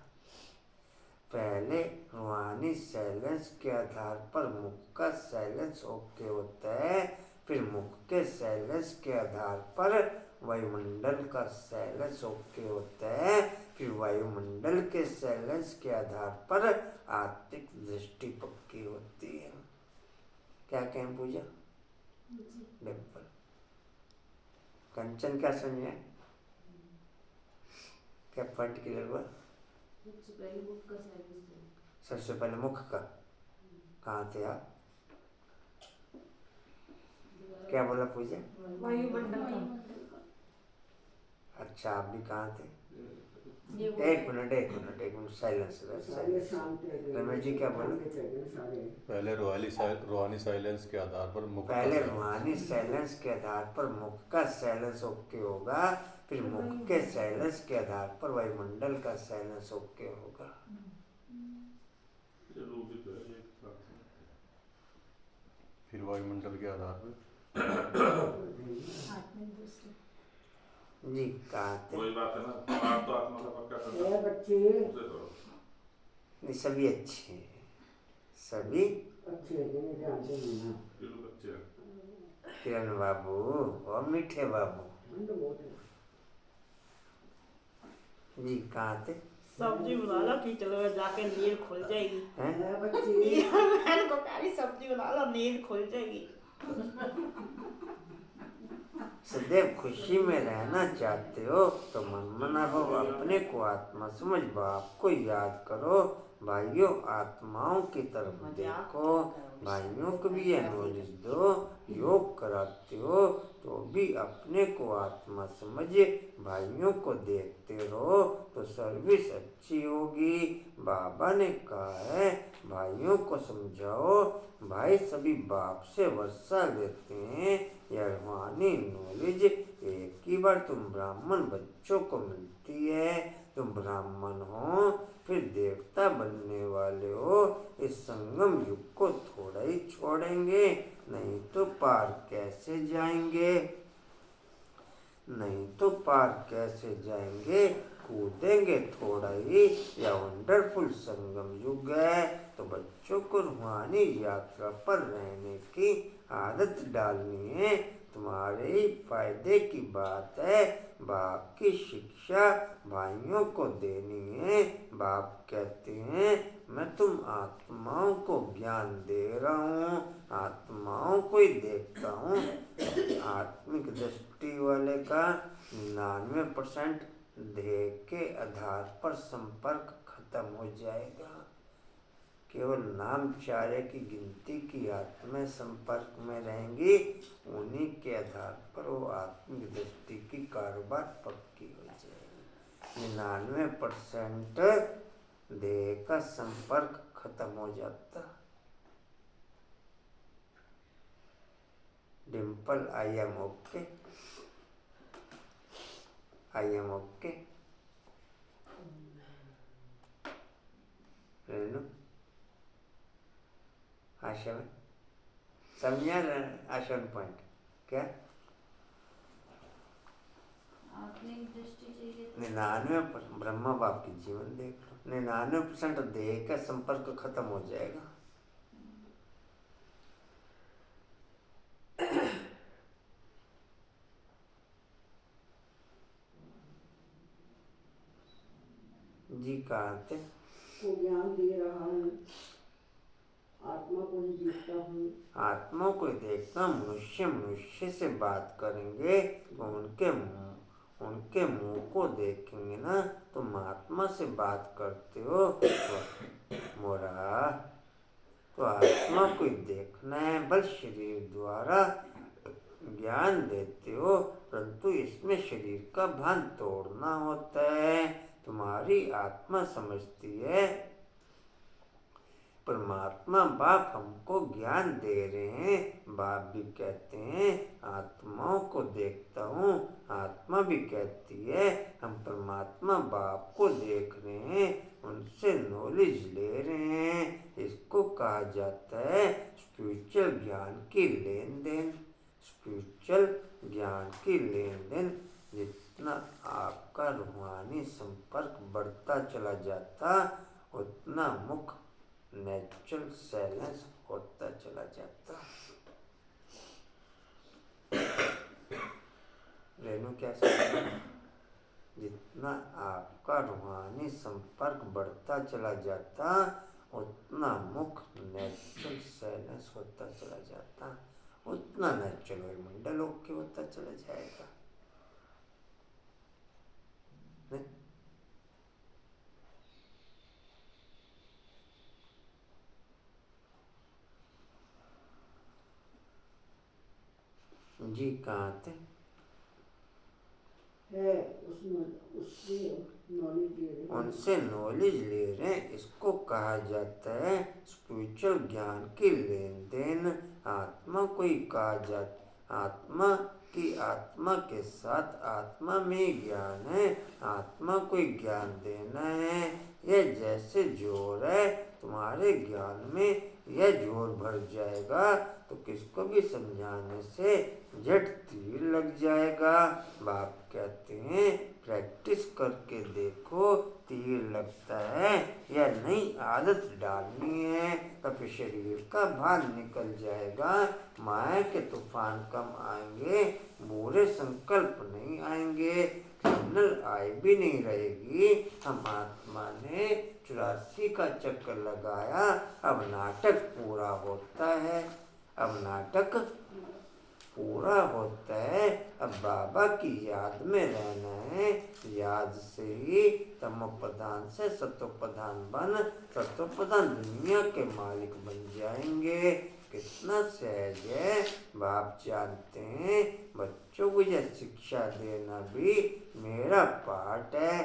A: पहले रूहानी साइलेंस के आधार पर मुख का साइलेंस ओके होता है, फिर मुख के साइलेंस के आधार पर वायुमंडल का साइलेंस ओके होता है, फिर वायुमंडल के साइलेंस के आधार पर आत्मिक दृष्टि पक्की होती है। क्या कहें पूजा? डिम्पल कंचन क्या समझे? क्या पॉइंट क्लियर हुआ? सबसे पहले मुख का। कहाँ थे आप? क्या बोला पूजा?
D: वायुमंडल का।
A: अच्छा आप भी कहाँ थे? एक मिनट साइलेंस रमेश जी क्या बोला?
B: पहले रूहानी साइलेंस के आधार पर मुख का
A: पहले
B: silence।
A: रूहानी साइलेंस के आधार पर मुख का साइलेंस ओके होगा, फिर मुख के साइलेंस के आधार पर वायुमंडल का साइलेंस ओके होगा।
J: ये रूबी तो है एक साथ।
B: फिर वायुमंडल के आधार पर
A: जी कहाँ थे?
J: वही बात है ना, आप तो आत्मा का पक्का करना
F: ये बच्चे
J: उसे करो।
A: नहीं सभी अच्छे हैं, सभी
F: अच्छे हैं, ध्यान से सुनना।
J: ये लोग अच्छे हैं।
A: किरण बाबू और मीठे बाबू
F: मन तो बहुत है।
A: जी कहाँ थे?
K: सब्जी बना लो कि चलो जाके नींद खुल जाएगी।
A: हैं?
F: है बच्चे
K: मैंने को प्यारी सब्जी बना लो, नींद खुल जाएगी।
A: सदैव खुशी में रहना चाहते हो तो मन मना हो, अपने को आत्मा समझ बाप को याद करो। भाइयों आत्माओं की तरफ देखो, भाइयों को भी यह नॉलेज दो। योग कराते हो तो भी अपने को आत्मा समझे, भाइयों को देखते रहो तो सर्विस अच्छी होगी। बाबा ने कहा है भाइयों को समझाओ। भाई सभी बाप से वर्षा लेते हैं। यह रूहानी नॉलेज एक ही बार तुम ब्राह्मण बच्चों को मिलती है। तुम ब्राह्मण हो फिर देवता बनने वाले हो। इस संगम युग को थोड़ा ही छोड़ेंगे, नहीं तो पार कैसे जाएंगे? नहीं तो पार कैसे जाएंगे? कूदेंगे थोड़ा ही। यह वंडरफुल संगम युग है, तो बच्चों को रूहानी यात्रा पर रहने की आदत डालनी है। तुम्हारे ही फायदे की बात है। बाप की शिक्षा भाइयों को देनी है। बाप कहते हैं मैं तुम आत्माओं को ज्ञान दे रहा हूँ, आत्माओं को ही देखता हूँ। आत्मिक दृष्टि वाले का 99% देह के आधार पर संपर्क खत्म हो जाएगा। केवल नामचार्य की गिनती की आत्माएं संपर्क में रहेंगी, उन्हीं के आधार पर वो आत्मिक दृष्टि की कारोबार पक्की हो जाएगी। 99% देह का संपर्क खत्म हो जाता। Dimple I am okay, I am okay. Renu आशा में समझा आशा पॉइंट क्या?
I: आत्मिक दृष्टि चाहिए।
A: 99% ब्रह्मा बाप की जीवन देख लो, 99% देह का संपर्क खत्म हो जाएगा। जी कहाँ थे?
F: को ज्ञान दे रहा हूँ, आत्मा को ही देखता हूँ।
A: आत्मा को देखना, मनुष्य मनुष्य से बात करेंगे तो उनके मुंह को देखेंगे ना, तुम आत्मा से बात करते हो तो मोरा, तो आत्मा को देखना है, बल शरीर द्वारा ज्ञान देते हो, परंतु इसमें शरीर का भान तोड़ना होता है। तुम्हारी आत्मा समझती है परमात्मा बाप हमको ज्ञान दे रहे हैं। बाप भी कहते हैं आत्माओं को देखता हूँ, आत्मा भी कहती है हम परमात्मा बाप को देख रहे हैं, उनसे नॉलेज ले रहे हैं। इसको कहा जाता है स्पिरिचुअल ज्ञान की लेन देन। स्पिरिचुअल ज्ञान की लेन देन। जितना आपका रूहानी संपर्क बढ़ता चला जाता, उतना मुख नेचुरल साइलेंस होता चला जाता। रेनू क्या समझा? जितना आपका रूहानी संपर्क बढ़ता चला जाता, उतना मुख नेचुरल साइलेंस होता चला जाता, उतना नेचुरल वायुमंडल ओके होता चला जाएगा। नहीं? जी कहाँ थे?
F: है उससे नॉलेज ले रहे हैं।
A: उनसे नॉलेज ले रहे हैं। इसको कहा जाता है स्पिरिचुअल ज्ञान की लेन देन। आत्मा को ही कहा जाता, आत्मा की आत्मा के साथ आत्मा में ज्ञान है, आत्मा को ही ज्ञान देना है। यह जैसे जोर है तुम्हारे ज्ञान में, यह जोर भर जाएगा तो किसको भी समझाने से झट तीर लग जाएगा। बाप कहते हैं प्रैक्टिस करके देखो, तीर लगता है या नई आदत डालनी है तो फिर शरीर का भार निकल जाएगा। माया के तूफान कम आएंगे, बुरे संकल्प नहीं आएंगे, क्रिमिनल आय भी नहीं रहेगी। हम आत्मा ने 84 का चक्कर लगाया, अब नाटक पूरा होता है। अब नाटक पूरा होता है। अब बाबा की याद में रहना है। याद से ही तमोप्रधान से सतोप्रधान बन, सतोप्रधान दुनिया के मालिक बन जाएंगे। कितना सहज है, बाप जानते हैं। बच्चों को यह शिक्षा देना भी मेरा पार्ट है।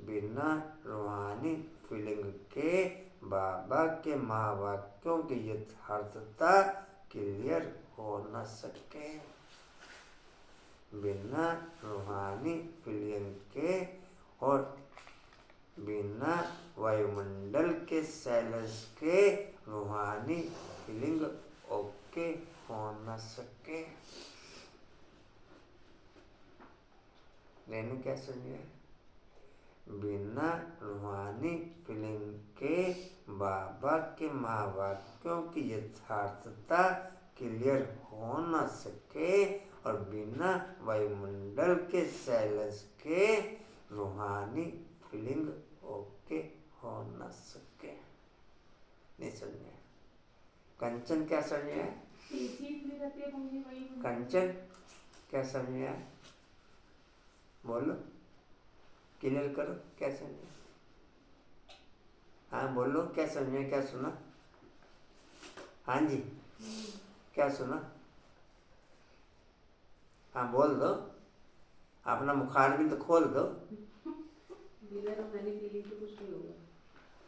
A: बिना रूहानी फीलिंग के बाबा के महावाक्यों की यथार्थता क्लियर हो न सके। बिना रूहानी फीलिंग के और बिना वायुमंडल के साइलेंस के रूहानी फीलिंग ओके हो न सके। रेनू क्या समझे? बिना रूहानी फीलिंग के बाबा के महावाक्यों की यथार्थता क्लियर हो न सके और बिना वायुमंडल के साइलेंस के रूहानी फीलिंग ओके हो न सके। नहीं समझे? कंचन क्या समझे? कंचन क्या समझे? बोलो, क्लियर करो, क्या समझे? हाँ बोलो, क्या समझे, क्या सुना? हाँ जी, क्या सुना? हाँ बोल दो, अपना मुखार भी तो खोल दो।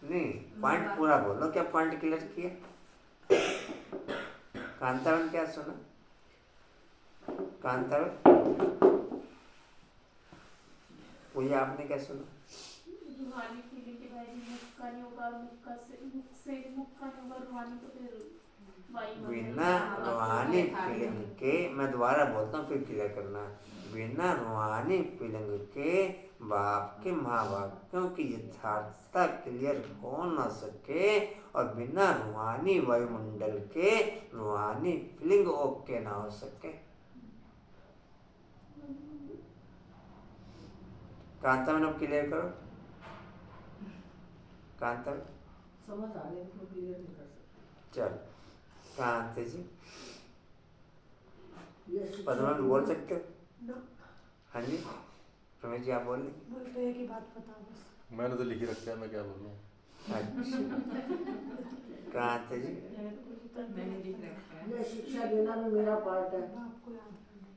A: नहीं, पॉइंट पूरा बोलो, क्या पॉइंट क्लियर किया? कांतावन क्या सुना? कांतावन वही आपने क्या सुना?
H: रूहानी फीलिंग के भाई मुख का नहीं होगा, मुख का नहीं होगा रूहानी, तो फिर
A: बिना रूहानी फीलिंग के, मैं दोबारा बोलता हूँ फिर क्लियर करना। बिना रूहानी फीलिंग के बाप के महावाक्यों की यथार्थता क्लियर हो न सके और बिना रूहानी वायुमंडल के रूहानी फीलिंग ओके ना हो सके। कांता मैंने क्लियर करो। कहाँ तक?
C: समझ आ गई, तो क्लियर नहीं कर सकते।
A: चल कहाँ थे जी?
F: ये शिक्षा
A: पद्मा में बोल सकते हो?
D: ना
A: हाँ जी रमेश जी आप बोल रहे?
D: मुझे तो एक ही बात पता है बस।
B: मैंने तो लिख ही रखा है, मैं क्या बोलूँ।
A: अच्छा कहाँ थे जी?
G: मैंने लिख रखा है।
F: ये शिक्षा देना भी मेरा पार्ट है।
D: आपको याद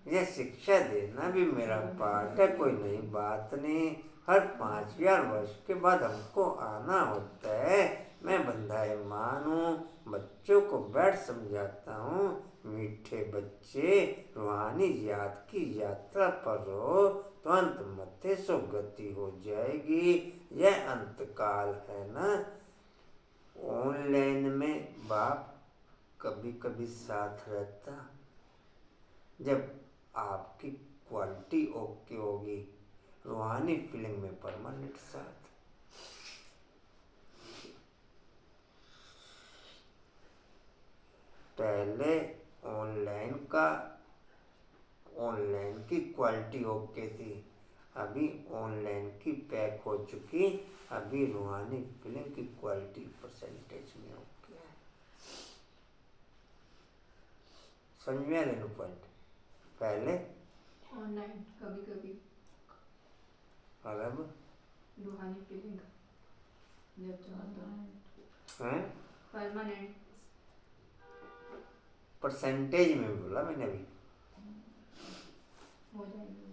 D: है।
A: यह शिक्षा देना भी मेरा पार्ट है, कोई नई बात नहीं। हर 5,000 वर्ष के बाद हमको आना होता है। मैं बंधाएमान हूँ, बच्चों को बैठ समझाता हूँ। मीठे बच्चे, रूहानी याद की यात्रा पर हो तो अंत मते सो गति हो जाएगी। यह अंतकाल है ना। ऑनलाइन में बाप कभी कभी साथ रहता, जब आपकी क्वालिटी ओके होगी। रूहानी फीलिंग में परमानेंट साथ। पहले ऑनलाइन की क्वालिटी ओके थी, अभी ऑनलाइन की पैक हो चुकी। अभी रूहानी फीलिंग की क्वालिटी परसेंटेज में ओके है। समझ में आ रही पॉइंट? पहले
G: ऑनलाइन कभी कभी
A: और अब
G: रूहानी फीलिंग जब चाहता
A: हैं?
G: परमानेंट
A: परसेंटेज में बोला मैंने अभी
G: हो जाएगी।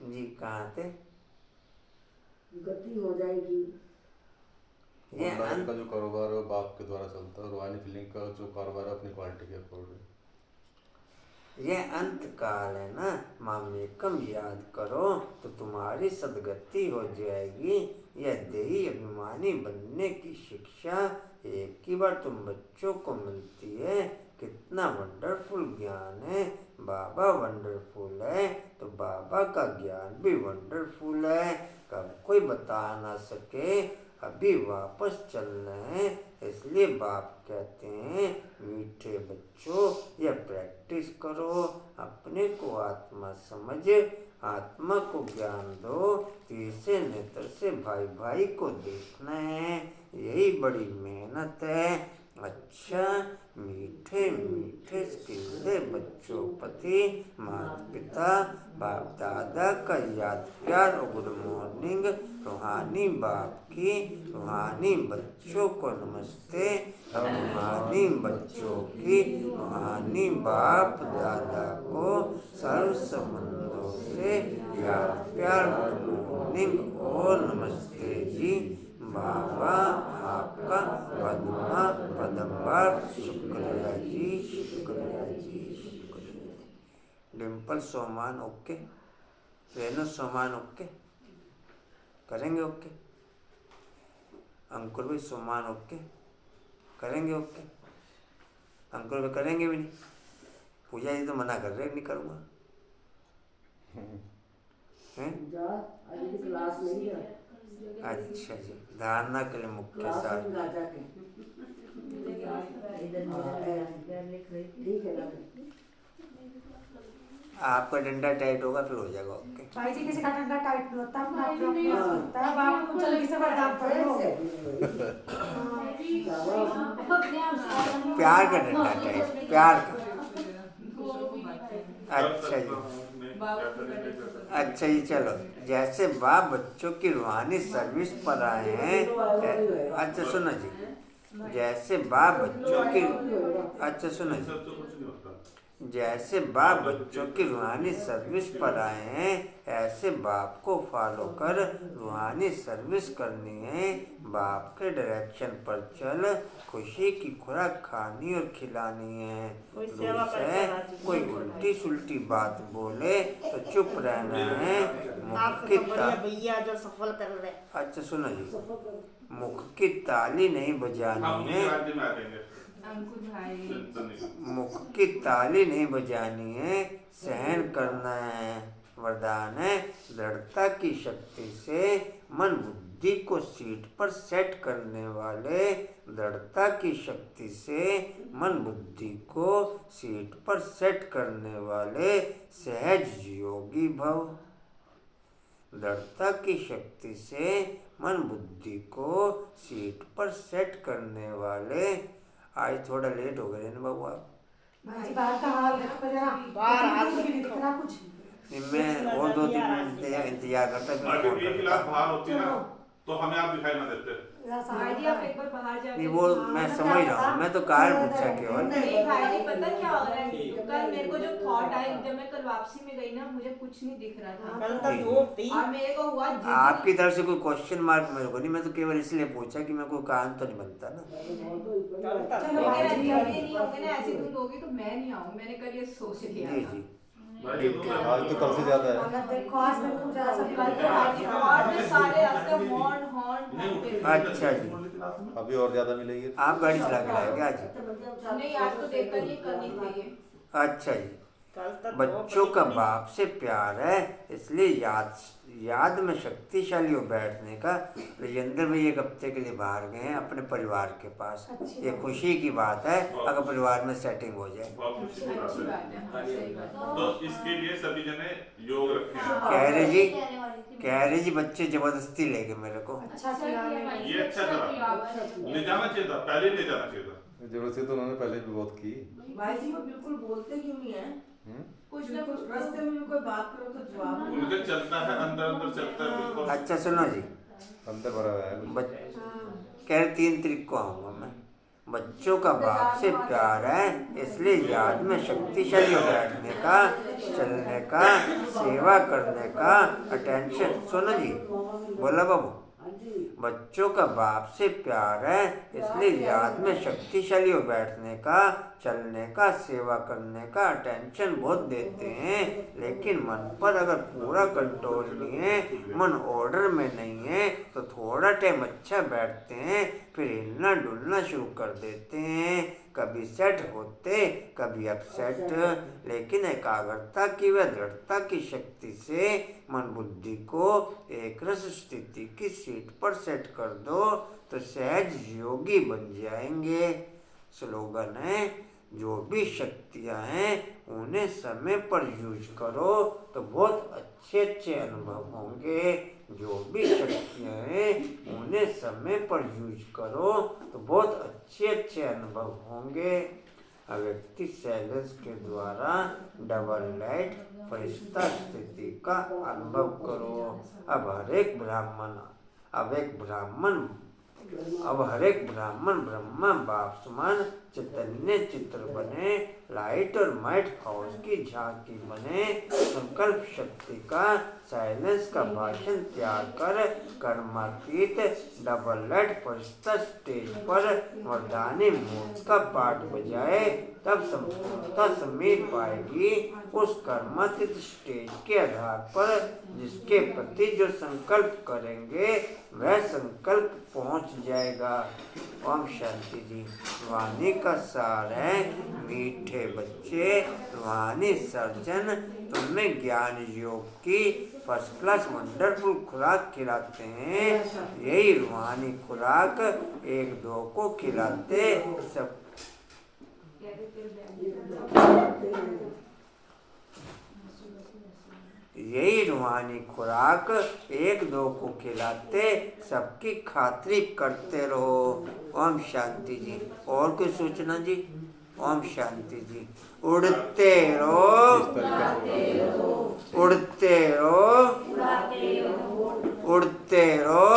A: जी। कहाँ थे?
F: गति हो जाएगी।
A: ये
B: ऑनलाइन का जो कारोबार है वो बाप के द्वारा चलता है, रूहानी फीलिंग का जो कारोबार है अपनी क्वालिटी के अकॉर्डिंग।
A: यह अंत काल है ना। मामेकम याद करो तो तुम्हारी सदगति हो जाएगी। यह देही अभिमानी बनने की शिक्षा एक ही बार तुम बच्चों को मिलती है। कितना वंडरफुल ज्ञान है। बाबा वंडरफुल है तो बाबा का ज्ञान भी वंडरफुल है। कब कोई बता ना सके। अभी वापस चलना है, इसलिए बाप कहते हैं मीठे बच्चों यह प्रैक्टिस करो। अपने को आत्मा समझ आत्मा को ज्ञान दो। तीसरे नेत्र से भाई भाई को देखना है, यही बड़ी मेहनत है। अच्छा मीठे मीठे स्किल्ले बच्चों प्रति माता पिता बाप दादा का याद प्यार और गुड मॉर्निंग। रूहानी बाप की रूहानी बच्चों को नमस्ते। रूहानी बच्चों की रूहानी बाप दादा को सर्व संबंधों से याद प्यार गुड मॉर्निंग और नमस्ते जी। बाबा आपका पद्मा पदंबर शुक्रिया जी, शुक्रिया जी, शुक्रिया। डिम्पल सोमान ओके, रेणु सोमान ओके, करेंगे ओके। अंकुर भी सोमान ओके, करेंगे ओके। अंकुर भी करेंगे भी नहीं। पूजा जी तो मना कर रहे, नहीं करूँगा। हैं?
F: जा अभी क्लास नहीं है।
A: अच्छा जी, धारणा के लिए मुख्य
F: क्लास
A: साथ
F: में ना जाके ठीक है ना।
A: आपका डंडा टाइट होगा फिर हो जाएगा ओके।
D: भाई जी किसी का डंडा टाइट नहीं होता, अपना अपना अपना होता है। बाप को जल्दी से बर्दाश्त करो।
A: प्यार का डंडा टाइट, प्यार का। अच्छा जी, अच्छा जी चलो। जैसे बाप बच्चों की रूहानी सर्विस पर आए हैं। अच्छा सुनो जी, जैसे बाप बच्चों की अच्छा सुनो जी, जैसे बाप बच्चों की रूहानी सर्विस पर आए हैं, ऐसे बाप को फॉलो कर रूहानी सर्विस करनी है। बाप के डायरेक्शन पर चल खुशी की खुराक खानी और खिलानी है।
K: कोई सेवा
A: दूसरे
K: करके
A: कोई उल्टी सुल्टी बात बोले तो चुप रहना है। मुख की
K: भैया जो सफल कर रहे।
A: अच्छा सुनो जी, मुख की ताली नहीं बजानी है।
G: अंकुर भाई
A: मुख की ताली नहीं बजानी है, सहन करना है। वरदान है दृढ़ता की शक्ति से मन बुद्धि को सीट पर सेट करने वाले। दृढ़ता की शक्ति से मन बुद्धि को सीट पर सेट करने वाले सहज योगी भव। दृढ़ता की शक्ति से मन बुद्धि को सीट पर सेट करने वाले। आज थोड़ा लेट हो गए ना बाबू आप।
D: भाई जी बाहर का हाल देखो जरा,
K: बाहर हाल
D: भी नहीं दिख रहा कुछ।
A: नहीं, मैं और 2-3 मिनट इंतजार करता फिर
J: अगर
A: फोन
J: ये
A: करता।
J: खिलाफ बाहर होती ना तो हमें आप दिखाई ना देते।
C: भाई जी आप एक बार बाहर जाके
A: नहीं वो मैं समझ रहा हूँ, मैं तो कारण पूछा केवल।
C: नहीं भाई जी पता क्या हो रहा है, कल मेरे को जो थॉट आई जब मैं कल वापसी में गई ना, मुझे कुछ नहीं दिख रहा था।
K: कल तो धूप थी।
C: और मेरे को हुआ
A: आपकी तरफ से कोई क्वेश्चन मार्क मेरे को नहीं, मैं तो केवल इसलिए पूछा कि मैं कोई कारण तो नहीं बनता ना।
D: चलो भाई जी
C: ये नहीं होंगे ना, ऐसी धुंध होगी तो मैं नहीं आऊँ, मैंने कल ये सोच लिया
A: जी
C: था।
A: जी
B: आज तो कल से ज्यादा है।
D: मतलब देखो आज देखो जरा सब
C: कल तो आज ही और भी सारे रास्ते हॉर्न हॉर्न
A: अच्छा जी,
B: अभी और ज्यादा मिलेगी।
A: आप गाड़ी चला के लाए क्या आज?
C: नहीं आज तो देखकर ये करनी चाहिए।
A: अच्छा जी, बच्चों का बाप से प्यार है इसलिए याद में शक्तिशाली हो बैठने का। राजेंद्र भाई 1 हफ्ते के लिए बाहर गए हैं अपने परिवार के पास। ये खुशी की बात है अगर परिवार में सेटिंग हो जाए।
J: बहुत खुशी की बात
C: अच्छी
J: है।
C: बात है, हाँ, सही बात है।
J: तो इसके लिए सभी जने योग रखें।
A: कह रहे जी बच्चे जबरदस्ती ले गए मेरे को।
D: अच्छा किया
J: ये अच्छा करा, ले जाना चाहिए था, पहले ले जाना चाहिए था।
B: जरूरत से तो उन्होंने पहले भी बहुत की।
K: भाई जी वो बिल्कुल बोलते क्यों नहीं है? कुछ ना कुछ रास्ते में भी कोई बात करो तो जवाब नहीं।
J: उनका चलता है, अंदर चलता है बिल्कुल।
A: अच्छा सुनो जी,
B: अंदर भरा हुआ है कुछ।
A: कह रहे 3 तारीख को आऊँगा मैं। बच्चों का बाप से प्यार है इसलिए याद में शक्तिशाली हो बैठने का, चलने का, सेवा करने का, अटेंशन। सुनो जी, बोला बाबू, बच्चों का बाप से प्यार है इसलिए याद में शक्तिशाली हो बैठने का, चलने का, सेवा करने का, अटेंशन बहुत देते हैं। लेकिन मन पर अगर पूरा कंट्रोल नहीं है, मन ऑर्डर में नहीं है तो थोड़ा टाइम अच्छा बैठते हैं, फिर हिलना डुलना शुरू कर देते हैं। कभी सेट होते कभी अपसेट, लेकिन एकाग्रता की व दृढ़ता की शक्ति से मन बुद्धि को एक रस स्थिति की सीट पर सेट कर दो तो सहज योगी बन जाएंगे। स्लोगन है, जो भी शक्तियां हैं उन्हें समय पर यूज करो तो बहुत अच्छे अनुभव होंगे। जो भी शक्तियां हैं उन्हें समय पर यूज करो तो बहुत अच्छे अनुभव होंगे। व्यक्ति सैलेंस के द्वारा डबल लाइट फरिश्ता स्थिति का अनुभव करो। अब हर एक ब्राह्मण ब्रह्मा बाप समान चैतन्य चित्र बने, लाइट और माइट हाउस की झांकी बने। संकल्प शक्ति का साइलेंस का भाषण त्याग कर कर्मातीत डबल लाइट फरिश्ता स्टेज पर वरदानी मूर्त का पाठ बजाए, तब संपूर्णता समेट पाएगी। उस कर्मातीत स्टेज के आधार पर जिसके प्रति जो संकल्प करेंगे वह संकल्प पहुंच जाएगा। ओम शांति जी। वाणी का सार है, मीठे बच्चे वाणी सर्जन तुम्हें ज्ञान योग की फर्स्ट क्लास वंडरफुल खुराक खिलाते हैं। यही रूहानी खुराक 1-2 को खिलाते सब यही रूहानी खुराक 1-2 को खिलाते सबकी खातिरी करते रहो। ओम शांति जी। और कोई सूचना जी? ओम शांति जी। उड़ते रहो, उड़ते रहो, उड़ते रहो,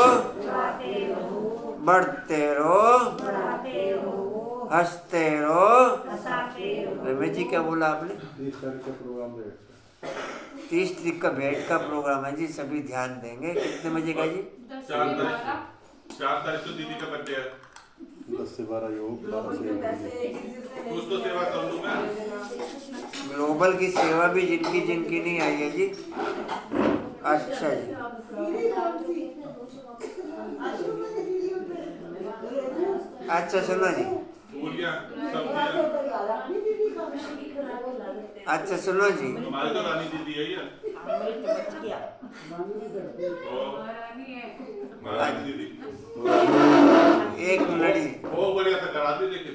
A: बढ़ते रहो, हंसते रहो। रमेश जी क्या बोला आपने? 30 तारीख का भेंट का प्रोग्राम है जी, सभी ध्यान देंगे। कितने बजे का जी?
J: 4 तारीख को दीदी का बर्थडे है।
B: 10 से 12 योग, 12 से 1
J: कुछ तो सेवा कर लूँ मैं।
A: ग्लोबल की सेवा भी जिनकी नहीं आई है जी। अच्छा जी। अच्छा सुनो जी, अच्छा सुनो जी,
J: हमारी तो रानी दीदी है ये। महारानी दीदी
A: 1 मिनट जी।
J: वो बढ़िया था करा दी, लेकिन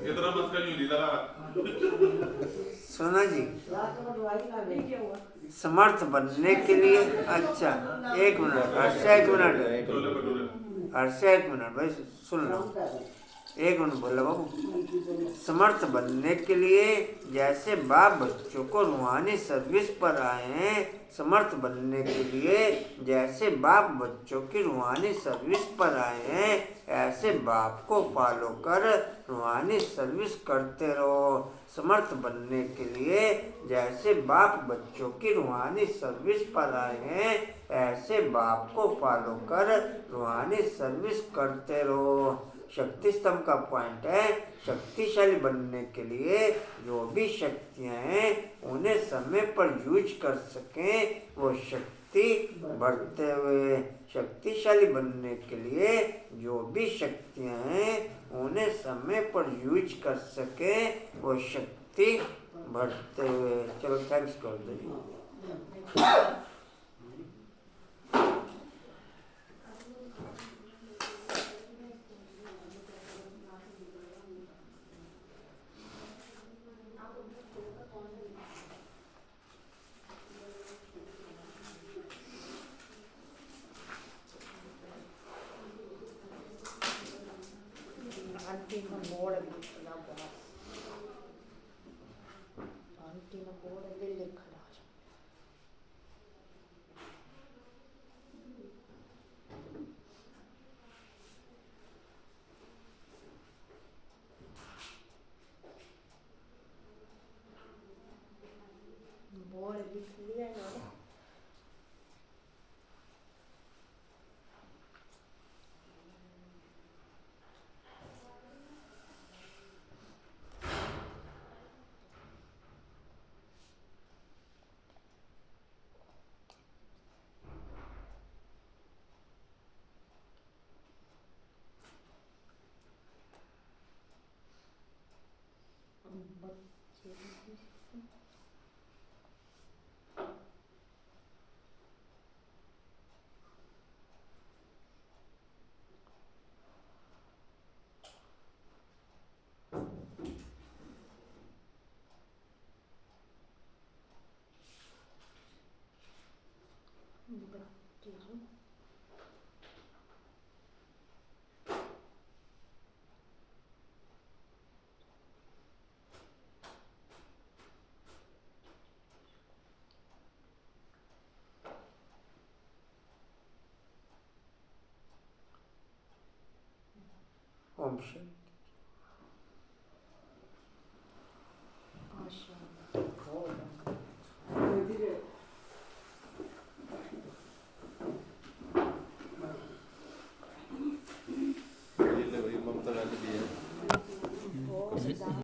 J: इतना मस्का नहीं लगा।
A: सुनो जी,
F: रात को दवाई ना दे।
A: समर्थ बनने के लिए, अच्छा एक मिनट हर्षा, एक मिनट
J: छोले भटूरे
A: हर्षा, एक मिनट भाई सुन लो, एक मिनट बोला बाबू। समर्थ बनने के लिए जैसे बाप बच्चों को रूहानी सर्विस पर आए हैं, समर्थ बनने के लिए जैसे बाप बच्चों की रूहानी सर्विस पर आए हैं, ऐसे बाप को फॉलो कर रूहानी सर्विस करते रहो। समर्थ बनने के लिए जैसे बाप बच्चों की रूहानी सर्विस पर आए हैं, ऐसे बाप को फॉलो कर रूहानी सर्विस करते रहो। शक्ति स्तंभ का पॉइंट है, शक्तिशाली बनने के लिए जो भी शक्तियां हैं उन्हें समय पर यूज कर सकें, वो शक्ति बढ़ते हुए। शक्तिशाली बनने के लिए जो भी शक्तियां हैं उन्हें समय पर यूज कर सकें, वो शक्ति बढ़ते हुए। चलो थैंक्स कर दो।
D: आंटी का बोर्ड लिखना बहुत, आंटी का बोर्ड भी लिखना। बोर्ड लिख लिया ना।
A: ओम शांति।